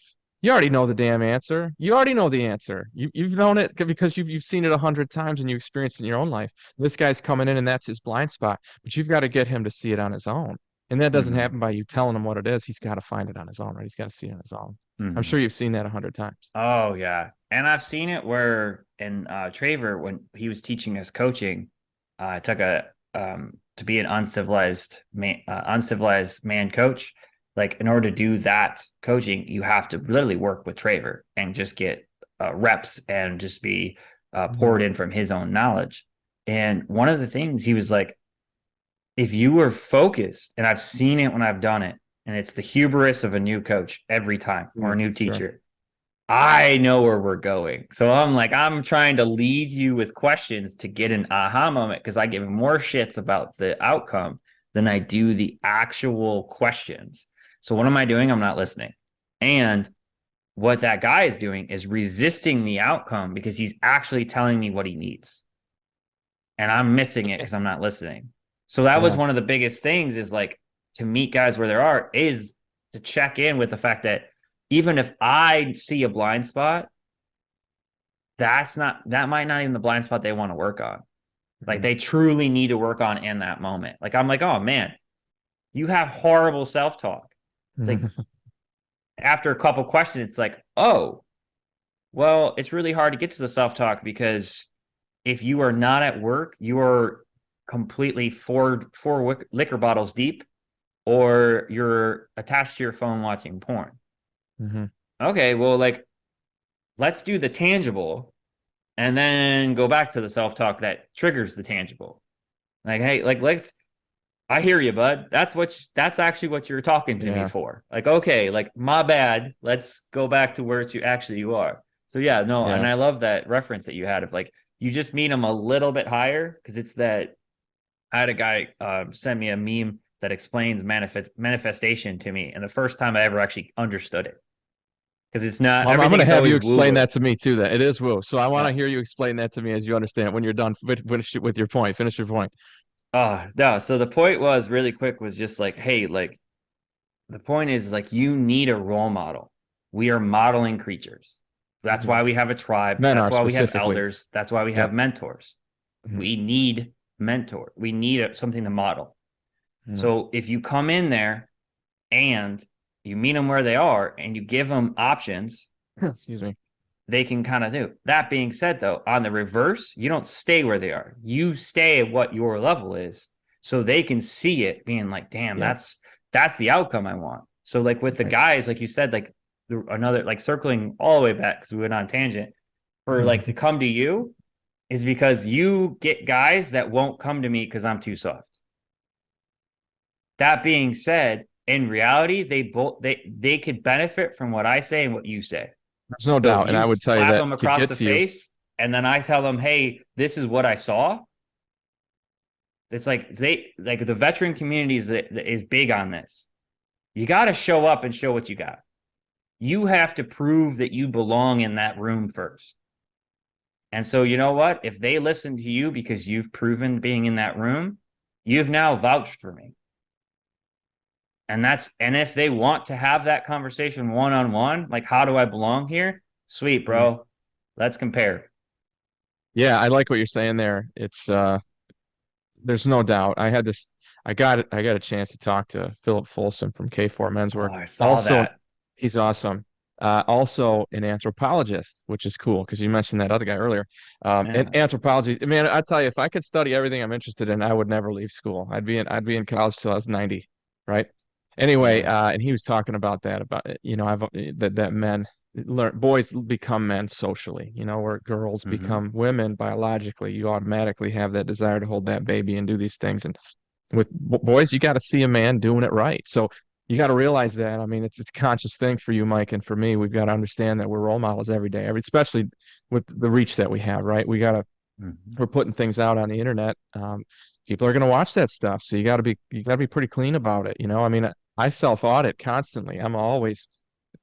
already know the damn answer. You already know the answer. You've known it because you've seen it 100 times and you experienced it in your own life. This guy's coming in and that's his blind spot, but you've got to get him to see it on his own. And that doesn't Mm-hmm. happen by you telling him what it is. He's got to find it on his own, right? He's got to see it on his own. I'm Mm-hmm. sure you've seen that 100 times. Oh yeah, and I've seen it where in Traver when he was teaching us coaching, I took a to be an uncivilized man coach. Like in order to do that coaching, you have to literally work with Traver and just get reps and just be Mhm. poured in from his own knowledge. And one of the things he was like, if you were focused, and I've seen it when I've done it, and it's the hubris of a new coach every time or a new Sure. teacher. I know where we're going. So I'm trying to lead you with questions to get an aha moment because I give more shits about the outcome than I do the actual questions. So what am I doing? I'm not listening. And what that guy is doing is resisting the outcome because he's actually telling me what he needs. And I'm missing it because I'm not listening. So that was Yeah. one of the biggest things is like to meet guys where they are is to check in with the fact that even if I see a blind spot, that might not even the blind spot they want to work on. Like Mhm. they truly need to work on in that moment. Like I'm like, oh man, you have horrible self-talk. It's like after a couple questions, it's like, oh, well, it's really hard to get to the self-talk because if you are not at work, you are completely four liquor bottles deep, or you're attached to your phone watching porn. Mhm. Okay, well, like let's do the tangible and then go back to the self-talk that triggers the tangible. Like, hey, like let's I hear you, bud. That's actually what you're talking to me Yeah. for. Like, okay, like my bad. Let's go back to where you are. So yeah, no, and Yeah. I love that reference that you had of like you just meet them a little bit higher because it's that I had a guy send me a meme that explains manifestation to me, and the first time I ever actually understood it because it's not Well, I'm everything going to is have you always woo explain woo. that to me too. That it is woo. So I want to Yeah. hear you explain that to me as you understand it when you're done. Finish with your point. Finish your point. No. So the point was really quick was just like, hey, like the point is like you need a role model. We are modeling creatures. That's Mhm. why we have a tribe. Men That's are why we have specifically. elders. That's why we Yep. have mentors. Mhm. We need mentor. We need something to model. Mhm. So if you come in there and you meet them where they are and you give them options, Excuse me. they can kind of do. That being said, though, on the reverse, you don't stay where they are. You stay at what your level is, so they can see it, being like, "Damn, Yep. that's the outcome I want." So, like with the Right. guys, like you said, like another like circling all the way back because we went on tangent for like to come to you is because you get guys that won't come to me because I'm too soft. That being said, in reality, they could benefit from what I say and what you say. There's no So if doubt, and you I would tell you slap that them to across get the to you. face and then I tell them, hey, this is what I saw, it's like they like the veteran community is big on this. You got to show up and show what you got. You have to prove that you belong in that room first. And so, you know what? If they listen to you because you've proven being in that room, you've now vouched for me. And if they want to have that conversation one on one, like, how do I belong here? Sweet, Mhm. bro. Let's compare. Yeah, I like what you're saying there. It's there's no doubt. I got a chance to talk to Philip Folsom from K4 Men's Oh, Work. I saw Also, that. he's awesome. Also an anthropologist, which is cool because you mentioned that other guy earlier. And Yeah. anthropology, man, I tell you, if I could study everything I'm interested in, I would never leave school. I'd be in college till I was 90, right? Anyway, Yeah. and he was talking about that, about I've that men learn, boys become men socially, where girls Mm-hmm. become women biologically. You automatically have that desire to hold that baby and do these things. And with boys, you got to see a man doing it right. So you got to realize that. I mean, it's a conscious thing for you, Mike, and for me. We've got to understand that we're role models every day, especially with the reach that we have, right? Mm-hmm. We're putting things out on the internet. People are going to watch that stuff, so you got to be pretty clean about it. I mean, I self audit constantly. I'm always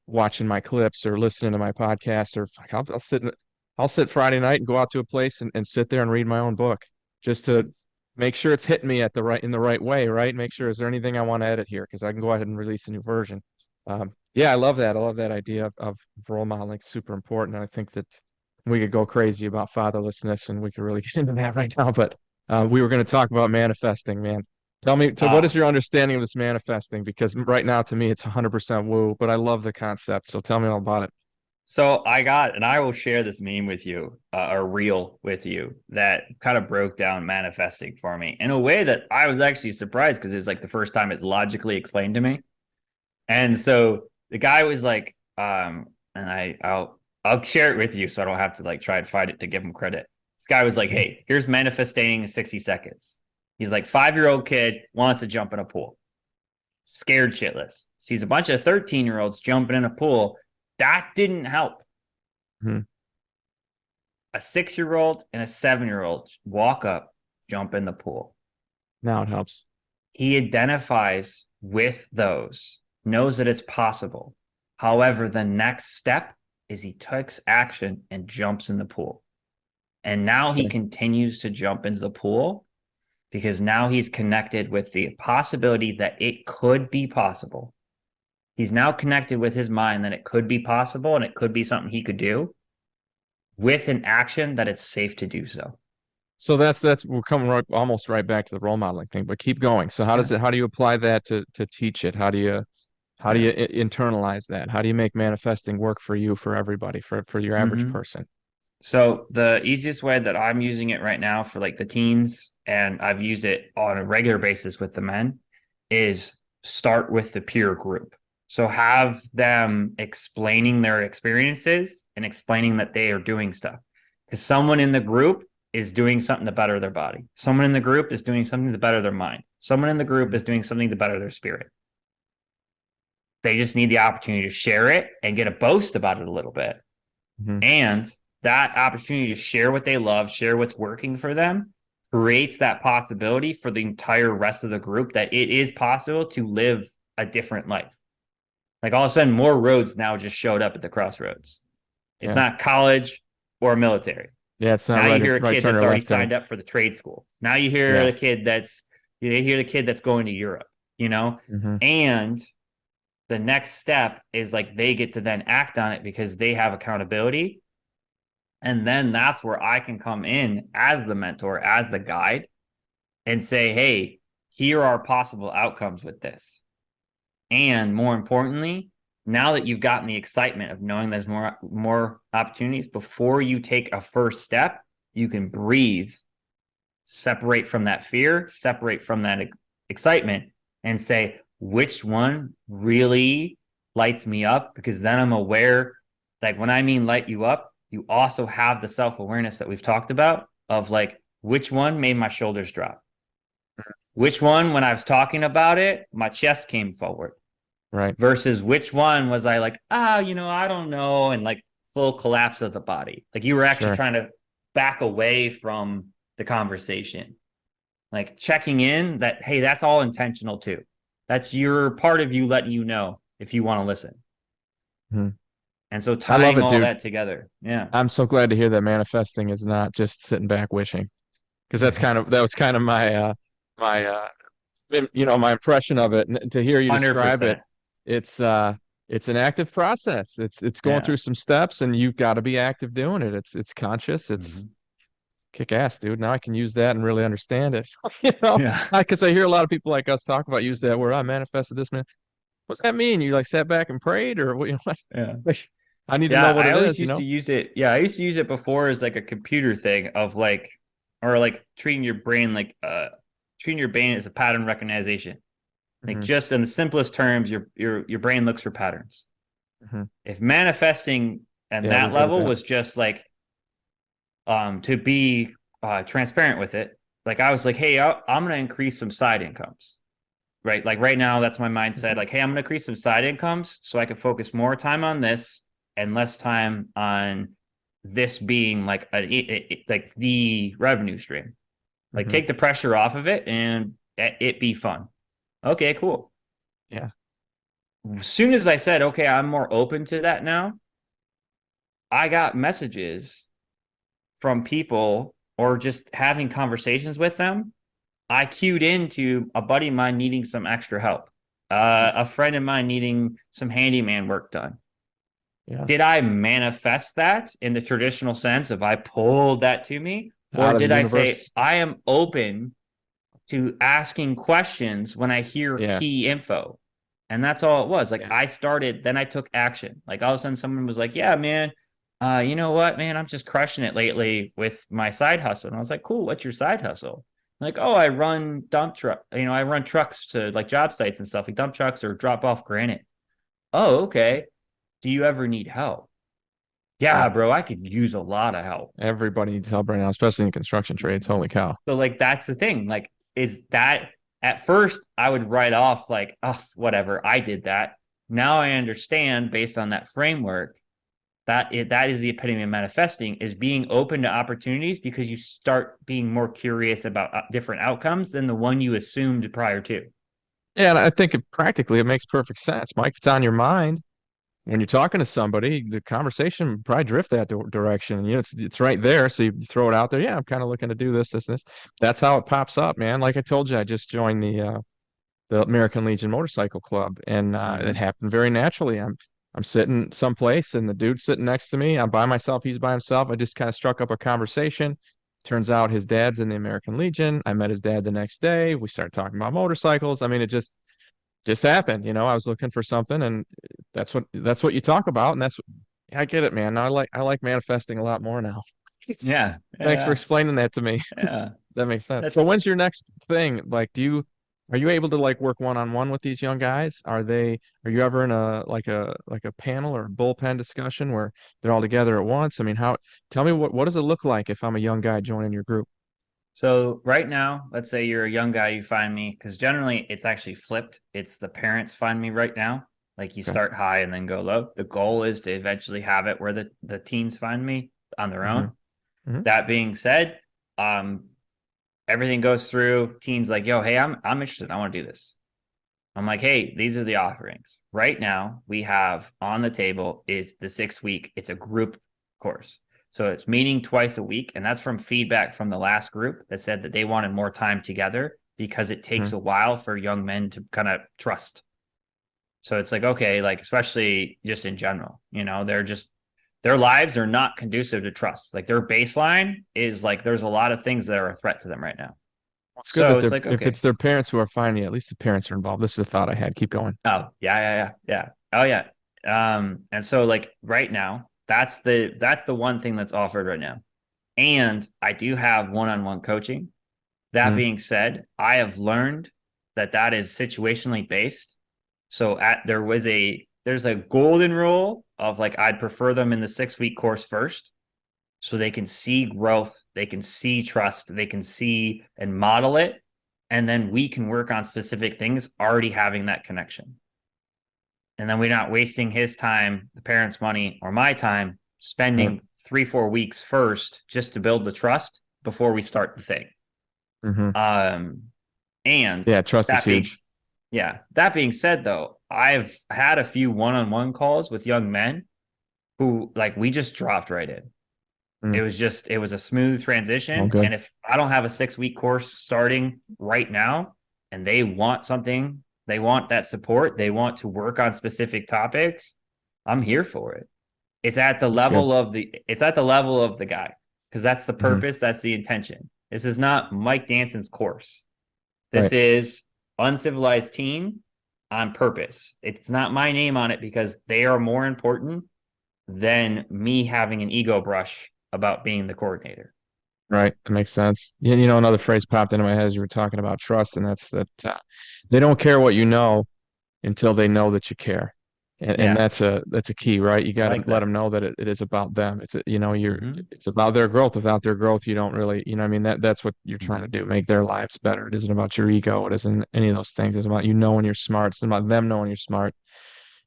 watching my clips or listening to my podcast, or I'll sit Friday night and go out to a place and sit there and read my own book just to make sure it's hitting me in the right way, right? Make sure, is there anything I want to edit here? Because I can go ahead and release a new version. Yeah, I love that. I love that idea of role modeling. It's super important. And I think that we could go crazy about fatherlessness and we could really get into that right now. But we were going to talk about manifesting, man. Tell me, what is Ah, your understanding of this manifesting? Because right now, to me, it's 100% woo, but I love the concept. So tell me all about it. so and I will share this meme with you, or reel with you that kind of broke down manifesting for me in a way that I was actually surprised because it was like the first time it's logically explained to me. And so the guy was like, and I'll share it with you so I don't have to like try and find it to give him credit. This guy was like, Okay. hey, here's manifesting in 60 seconds. He's like, 5-year-old kid wants to jump in a pool. scared shitless, sees a bunch of 13-year-olds jumping in a pool. That didn't help. Hmm. A 6-year-old and a 7-year-old walk up, jump in the pool. Now it helps. He identifies with those, knows that it's possible. However, the next step is he takes action and jumps in the pool. And now he Okay. continues to jump into the pool because now he's connected with the possibility that it could be possible. He's now connected with his mind that it could be possible and it could be something he could do with an action that it's safe to do so. So that's we're coming right almost right back to the role modeling thing, but keep going. So Yeah. how do you apply that to teach it? How do Yeah. you internalize that? How do you make manifesting work for you, for everybody, for your average Mm-hmm. person? So the easiest way that I'm using it right now for like the teens, and I've used it on a regular basis with the men, is start with the peer group. So have them explaining their experiences and explaining that they are doing stuff. Because someone in the group is doing something to better their body. Someone in the group is doing something to better their mind. Someone in the group is doing something to better their spirit. They just need the opportunity to share it and get a boast about it a little bit. Mm-hmm. And that opportunity to share what they love, share what's working for them, creates that possibility for the entire rest of the group that it is possible to live a different life. Like all of a sudden, more roads now just showed up at the crossroads. It's Yeah. not college or military. Yeah, it's not Now you hear a right kid turn that's or already left turn. signed up for the trade school. Now you hear Yeah. the kid that's going to Europe, you know? Mm-hmm. And the next step is like they get to then act on it because they have accountability. And then that's where I can come in as the mentor, as the guide, and say, hey, here are possible outcomes with this. And more importantly, now that you've gotten the excitement of knowing there's more opportunities, before you take a first step, you can breathe, separate from that fear, separate from that excitement, and say, which one really lights me up? Because then I'm aware, like when I mean light you up, you also have the self-awareness that we've talked about of like, which one made my shoulders drop? Which one, when I was talking about it, my chest came forward? Right. Versus which one was I like, I don't know, and like full collapse of the body. Like you were actually Sure. trying to back away from the conversation, like checking in that, hey, that's all intentional too. That's your part of you letting you know if you want to listen. Mm-hmm. And so I love tying it, all dude. that together. Yeah. I'm so glad to hear that manifesting is not just sitting back wishing, because that was kind of my my impression of it. And to hear you describe it, 100%. it's it's an active process. It's going Yeah. through some steps, and you've got to be active doing it. It's conscious. It's Mm-hmm. kick ass, dude. Now I can use that and really understand it. Yeah. Because I hear a lot of people like us talk about use that word. I manifested this, man. What's that mean? You like sat back and prayed, or what? Yeah. Like, I need to Yeah. know what I it always is. used to use it. Yeah. I used to use it before as like a computer thing of like, or like treating your brain as a pattern recognition. Like Hmm. just in the simplest terms, your brain looks for patterns. Hmm. If manifesting at Yeah, we're that good at level that. was just like to be transparent with it, like I was like, hey, I'm gonna increase some side incomes. Right. Like right now, that's my mindset. Hmm. Like, hey, I'm gonna increase some side incomes so I can focus more time on this and less time on this being like like the revenue stream. Like Hmm. take the pressure off of it and it be fun. Okay, cool. Yeah. As soon as I said, okay, I'm more open to that now, I got messages from people or just having conversations with them. I queued into a buddy of mine needing some extra help, a friend of mine needing some handyman work done. Yeah. Did I manifest that in the traditional sense of I pulled that to me? Or Out of the did I say, universe. I am open to asking questions when I hear Yeah. key info? And that's all it was. Like Yeah. I started, then I took action. Like all of a sudden someone was like, yeah, man, you know what, man, I'm just crushing it lately with my side hustle. And I was like, cool, what's your side hustle? Like, oh, I run dump truck, I run trucks to like job sites and stuff, like dump trucks or drop off granite. Oh, okay. Do you ever need help? Yeah, Yeah. bro, I could use a lot of help. Everybody needs help right now, especially in construction trades. Holy cow. So like that's the thing. Like, is that at first I would write off like, oh, whatever, I did that. Now I understand based on that framework that is the epitome of manifesting, is being open to opportunities because you start being more curious about different outcomes than the one you assumed prior to. Yeah, and I think practically it makes perfect sense. Mike, if it's on your mind when you're talking to somebody, the conversation would probably drift that direction. You know, it's right there, so you throw it out there. Yeah, I'm kind of looking to do this. That's how it pops up, man. Like I told you, I just joined the American Legion Motorcycle Club, and it Mm-hmm. happened very naturally. I'm sitting someplace, and the dude's sitting next to me. I'm by myself. He's by himself. I just kind of struck up a conversation. Turns out his dad's in the American Legion. I met his dad the next day. We started talking about motorcycles. I mean, it just happened. You know, I was looking for something, and that's what you talk about, and I get it, man. I like manifesting a lot more now. Yeah, Thanks for yeah, explaining that to me. yeah. That makes sense. So That's when's your next thing? Like, are you able to like work one-on-one with these young guys? Are you ever in a panel or a bullpen discussion where they're all together at once? I mean, tell me what does it look like if I'm a young guy joining your group? So right now, let's say you're a young guy, you find me, because generally it's actually flipped. It's the parents find me right now. Like you Okay. start high and then go low. The goal is to eventually have it where the teens find me on their Mm-hmm. own. Mm-hmm. That being said, um, everything goes through. Teens like, yo, hey, I'm interested. I want to do this. I'm like, hey, these are the offerings. Right now, we have on the table is the 6 week. It's a group course. So it's meeting twice a week. And that's from feedback from the last group that said that they wanted more time together because it takes Mm-hmm. a while for young men to kind of trust. So it's like, okay, like, especially just in general, their lives are not conducive to trust. Like their baseline is like, there's a lot of things that are a threat to them right now. Well, it's good So that it's like, if okay, it's their parents who are finding it, at least the parents are involved. This is a thought I had. Keep going. oh, yeah, yeah, yeah, yeah. Oh, yeah. And so like right now, that's the one thing that's offered right now. And I do have one-on-one coaching. That Mm-hmm. being said, I have learned that is situationally based. So there's a golden rule of like I'd prefer them in the 6 week course first so they can see growth, they can see trust, they can see and model it, and then we can work on specific things already having that connection. And then we're not wasting his time, the parents' money, or my time Right. spending 3-4 weeks first just to build the trust before we start the thing. Mm-hmm. Um, and Yeah, trust is that being, huge. yeah, that being said, though, I've had a few one-on-one calls with young men who like we just dropped right in. Mm. It was a smooth All transition. good. And if I don't have a 6 week course starting right now and they want something, they want that support, they want to work on specific topics, I'm here for it. That's good. It's at the level of the guy because that's the Mm-hmm. purpose, that's the intention. This is not Mike Danson's course. This Right. is Uncivilized Team on purpose. It's not my name on it because they are more important than me having an ego brush about being the coordinator. Right. That makes sense. Another phrase popped into my head as you were talking about trust, and that's that they don't care what you know until they know that you care. And Yeah, that's a key, right? You I got to like let that. them know that it is about them. Mm-hmm. It's about their growth. Without their growth, you don't really, I mean, that's what you're trying to Mm-hmm. do, make their lives better. It isn't about your ego. It isn't any of those things. It's about you knowing you're smart. It's about them knowing you're smart.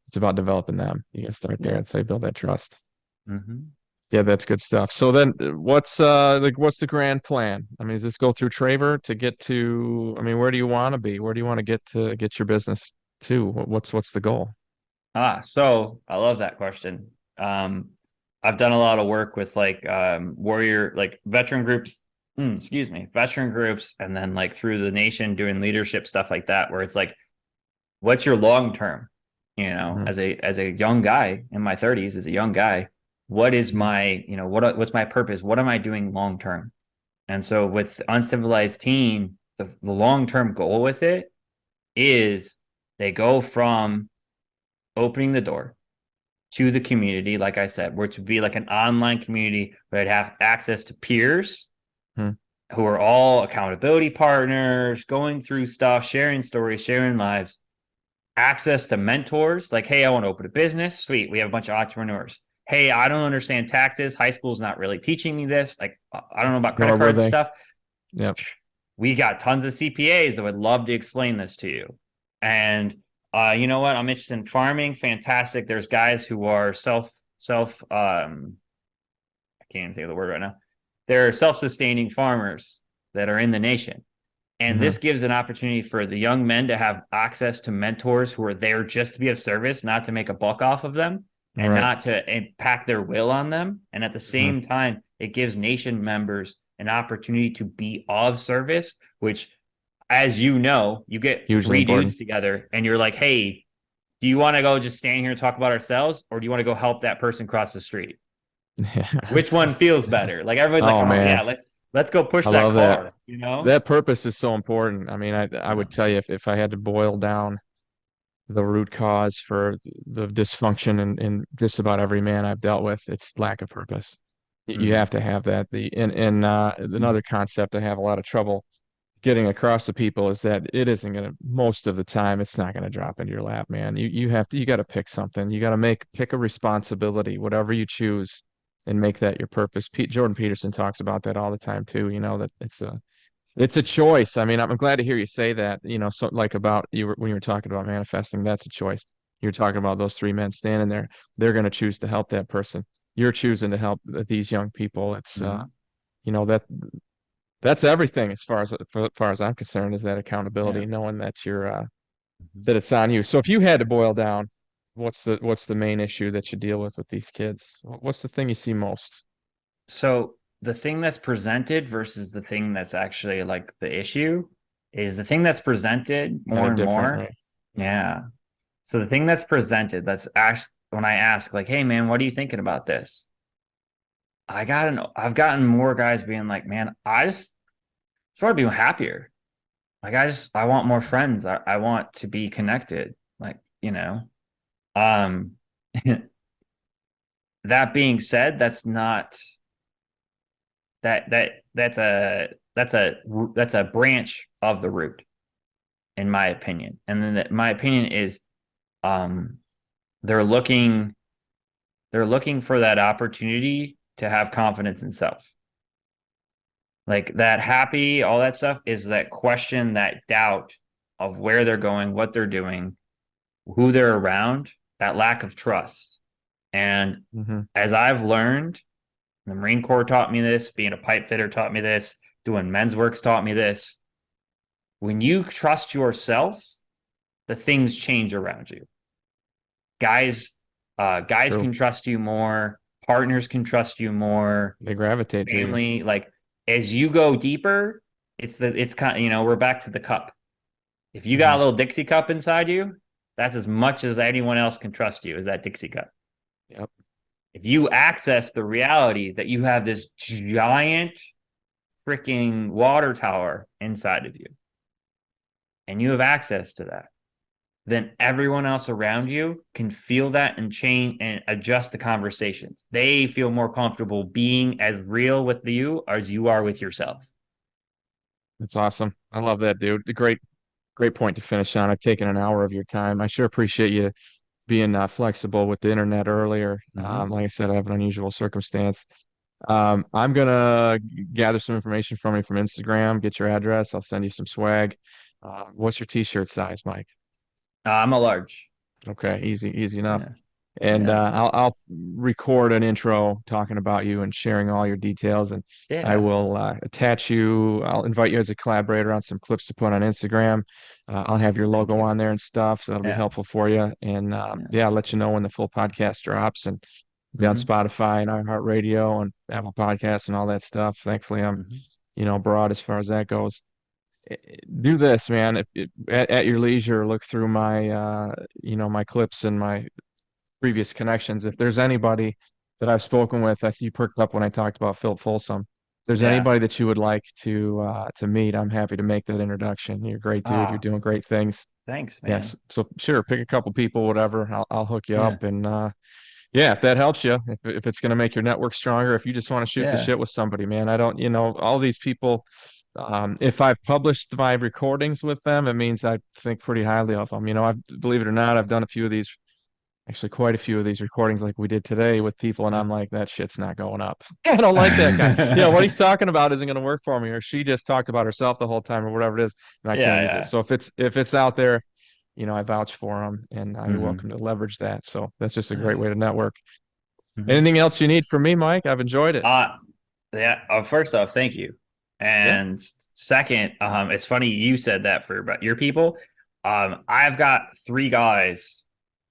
It's about developing them. You got to start there. Yeah. That's how you build that trust. Mm-hmm. Yeah, that's good stuff. So then what's the grand plan? I mean, does this go through Traver to get to, I mean, where do you want to be? Where do you want to get your business to? What's the goal? So I love that question. Um, I've done a lot of work with like warrior, like veteran groups, veteran groups, and then like through the nation doing leadership stuff like that, where it's like, what's your long term? Hmm. As a young guy in my 30s, as a young guy, what is Hmm. what's my purpose? What am I doing long term? And so with Uncivilized Team, the long term goal with it is they go from opening the door to the community, like I said, where to be like an online community where I'd have access to peers Hmm. who are all accountability partners, going through stuff, sharing stories, sharing lives, access to mentors. Like, hey, I want to open a business. Sweet. We have a bunch of entrepreneurs. Hey, I don't understand taxes. High school's not really teaching me this. Like, I don't know about credit Nor were cards and they. stuff. Yep. we got tons of CPAs that would love to explain this to you. And you know what? I'm interested in farming. Fantastic. There's guys who are I can't even think of the word right now. There are self-sustaining farmers that are in the nation. And Hmm. this gives an opportunity for the young men to have access to mentors who are there just to be of service, not to make a buck off of them and Right. not to impact their will on them. And at the Hmm. same time, it gives nation members an opportunity to be of service, which, as you know, you get Hugely three important. dudes together and you're like, hey, do you want to go just stand here and talk about ourselves? Or do you want to go help that person cross the street? Which one feels better? Like everybody's like, Oh oh man, yeah, let's go push I that love that. car, you know? That purpose is so important. I mean, I Yeah. would tell you if I had to boil down the root cause for the dysfunction in just about every man I've dealt with, it's lack of purpose. You Mm-hmm. have to have that. Another concept I have a lot of trouble getting across to people is that it isn't gonna most of the time it's not gonna drop into your lap, man. You got to pick something. You got to pick a responsibility, whatever you choose, and make that your purpose. Jordan Peterson talks about that all the time too. You know that it's a choice. I mean, I'm glad to hear you say that. You know, so like about when you were talking about manifesting, that's a choice. You're talking about those three men standing there. They're going to choose to help that person. You're choosing to help these young people. It's Mm-hmm. you know that's everything as far as I'm concerned is that Yeah. accountability, knowing that you're Mm-hmm. that it's on you. So if you had to boil down, what's the main issue that you deal with these kids? What's the thing you see most? So the thing that's presented versus the thing that's actually like the issue is the thing that's presented And they're more and different, more. right? Yeah. So the thing that's presented, that's actually when I ask, like, hey man, what are you thinking about this? I've gotten more guys being like, man, I just want to be happier. Like I want more friends. I want to be connected. Like, you know. Um that being said, that's a branch of the root, in my opinion. And then my opinion is um they're looking they're looking for that opportunity to have confidence in self. Like that happy, all that stuff is that question, that doubt of where they're going, what they're doing, who they're around, that lack of trust. And Mm-hmm. as I've learned, the Marine Corps taught me this, being a pipe fitter taught me this, doing men's works taught me this. When you trust yourself, the things change around you. Guys, guys True. can trust you more, partners can trust you more, They gravitate to you. family, like as you go deeper, it's kind of, you know, we're back to the cup. If you got Hmm. a little Dixie cup inside you, that's as much as anyone else can trust you, is that Dixie cup. Yep. If you access the reality that you have this giant freaking water tower inside of you and you have access to that, then everyone else around you can feel that and change and adjust the conversations. They feel more comfortable being as real with you as you are with yourself. That's awesome. I love that, dude. A great point to finish on. I've taken an hour of your time. I sure appreciate you being flexible with the internet earlier. Mm-hmm. Like I said, I have an unusual circumstance. I'm gonna gather some information from you from Instagram, get your address. I'll send you some swag. What's your t-shirt size, Mike? I'm a large. Okay, easy enough. Yeah. And Yeah. I'll record an intro talking about you and sharing all your details. And I Yeah. will attach you. I'll invite you as a collaborator on some clips to put on Instagram. I'll have your Thank logo you. on there and stuff, so that'll be Yeah. helpful for you. And Yeah. yeah, I'll let you know when the full podcast drops and be on Mm-hmm. Spotify and iHeartRadio and Apple Podcasts and all that stuff. Thankfully, I'm Mm-hmm. broad as far as that goes. Do this, man. If at your leisure, look through my my clips and my previous connections. If there's anybody that I've spoken with, I see you perked up when I talked about Philip Folsom. If there's Yeah. anybody that you would like to meet, I'm happy to make that introduction. You're a great dude. You're Ah, doing great things. thanks, Yes. man. So sure, pick a couple people, whatever. I'll hook you Yeah. up and yeah, if that helps you, if it's going to make your network stronger, if you just want to shoot the Yeah. shit with somebody, man, I don't, all these people, if I've published my recordings with them, it means I think pretty highly of them. Believe it or not, I've done a few of these actually quite a few of these recordings like we did today with people, and I'm like, that shit's not going up. I don't like that guy. What he's talking about isn't going to work for me, or she just talked about herself the whole time, or whatever it is, and I can't use it. Yeah, So if it's out there, I vouch for them, and yeah. you're welcome to leverage that. So that's just a great Nice. way to network. Hmm. Anything else you need from me, Mike? I've enjoyed it. Uh yeah. First off, thank you. Yeah. And second, it's funny you said that for about your people. I've got three guys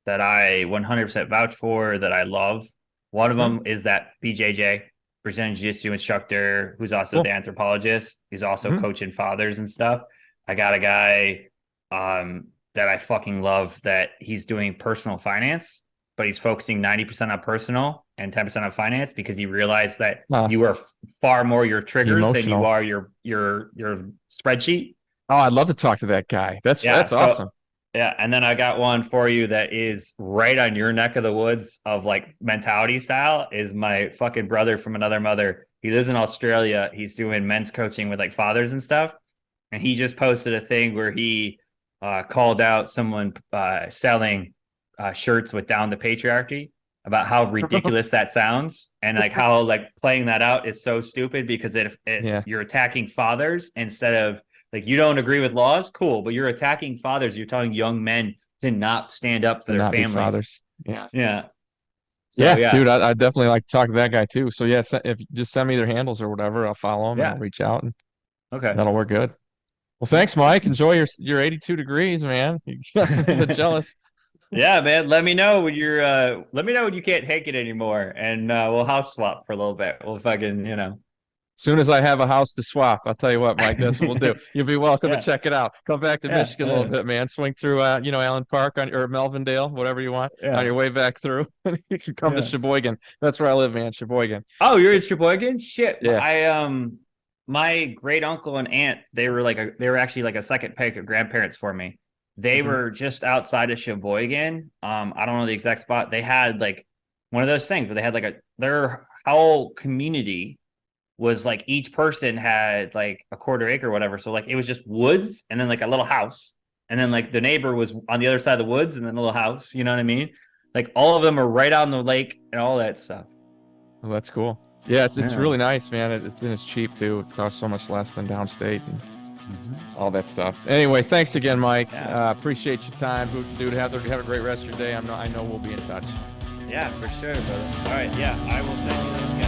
that I 100% vouch for that I love. One of Okay. them is that BJJ, Brazilian Jiu-Jitsu instructor, who's also Cool. the anthropologist. He's also Hmm. coaching fathers and stuff. I got a guy that I fucking love that he's doing personal finance, but he's focusing 90% on personal and 10% on finance because he realized that Uh, you are far more your triggers than you Emotional. are your spreadsheet. Oh, I'd love to talk to that guy. That's Yeah. that's So awesome. yeah, and then I got one for you that is right on your neck of the woods of like mentality style. Is my fucking brother from another mother. He lives in Australia. He's doing men's coaching with like fathers and stuff. And he just posted a thing where he called out someone selling shirts with "Down the Patriarchy" about how ridiculous that sounds, and like how like playing that out is so stupid because Yeah, you're attacking fathers instead of like you don't agree with laws, cool, but you're attacking fathers. You're telling young men to not stand up for to their not be families. fathers. Yeah. Yeah. So Yeah, yeah, dude, I definitely like to talk to that guy too. So yeah, if just send me their handles or whatever, I'll follow them and I'll yeah, reach out, and okay. that'll work good. Well, Yeah. thanks, Mike. Enjoy your 82 degrees, man. You got a little bit jealous. Yeah, man. Let me know when you're let me know when you can't take it anymore. And we'll house swap for a little bit. We'll fucking, As soon as I have a house to swap, I'll tell you what, Mike, that's what we'll do. You'll be welcome to Yeah, check it out. Come back to yeah, Michigan a little bit, man. Swing through, Allen Park or Melvindale, whatever you want, on yeah, your way back through. You can come to yeah. Sheboygan. That's where I live, man. Sheboygan. Oh, you're in Sheboygan? Shit. Yeah. My great uncle and aunt, they were actually like a second pick of grandparents for me. They Hmm. were just outside of Sheboygan. I don't know the exact spot. They had like one of those things where they had like their whole community was like each person had like a quarter acre or whatever. So like it was just woods and then like a little house. And then like the neighbor was on the other side of the woods and then a little house. You know what I mean? Like all of them are right on the lake and all that stuff. Well, that's cool. Yeah, it's Yeah. really nice, man. It's cheap too. It costs so much less than downstate and Mhm. all that stuff. Anyway, thanks again, Mike. Yeah. Appreciate your time, dude. Have a great rest of your day. I know we'll be in touch. Yeah, for sure, brother. All right. Yeah, I will send you those guys.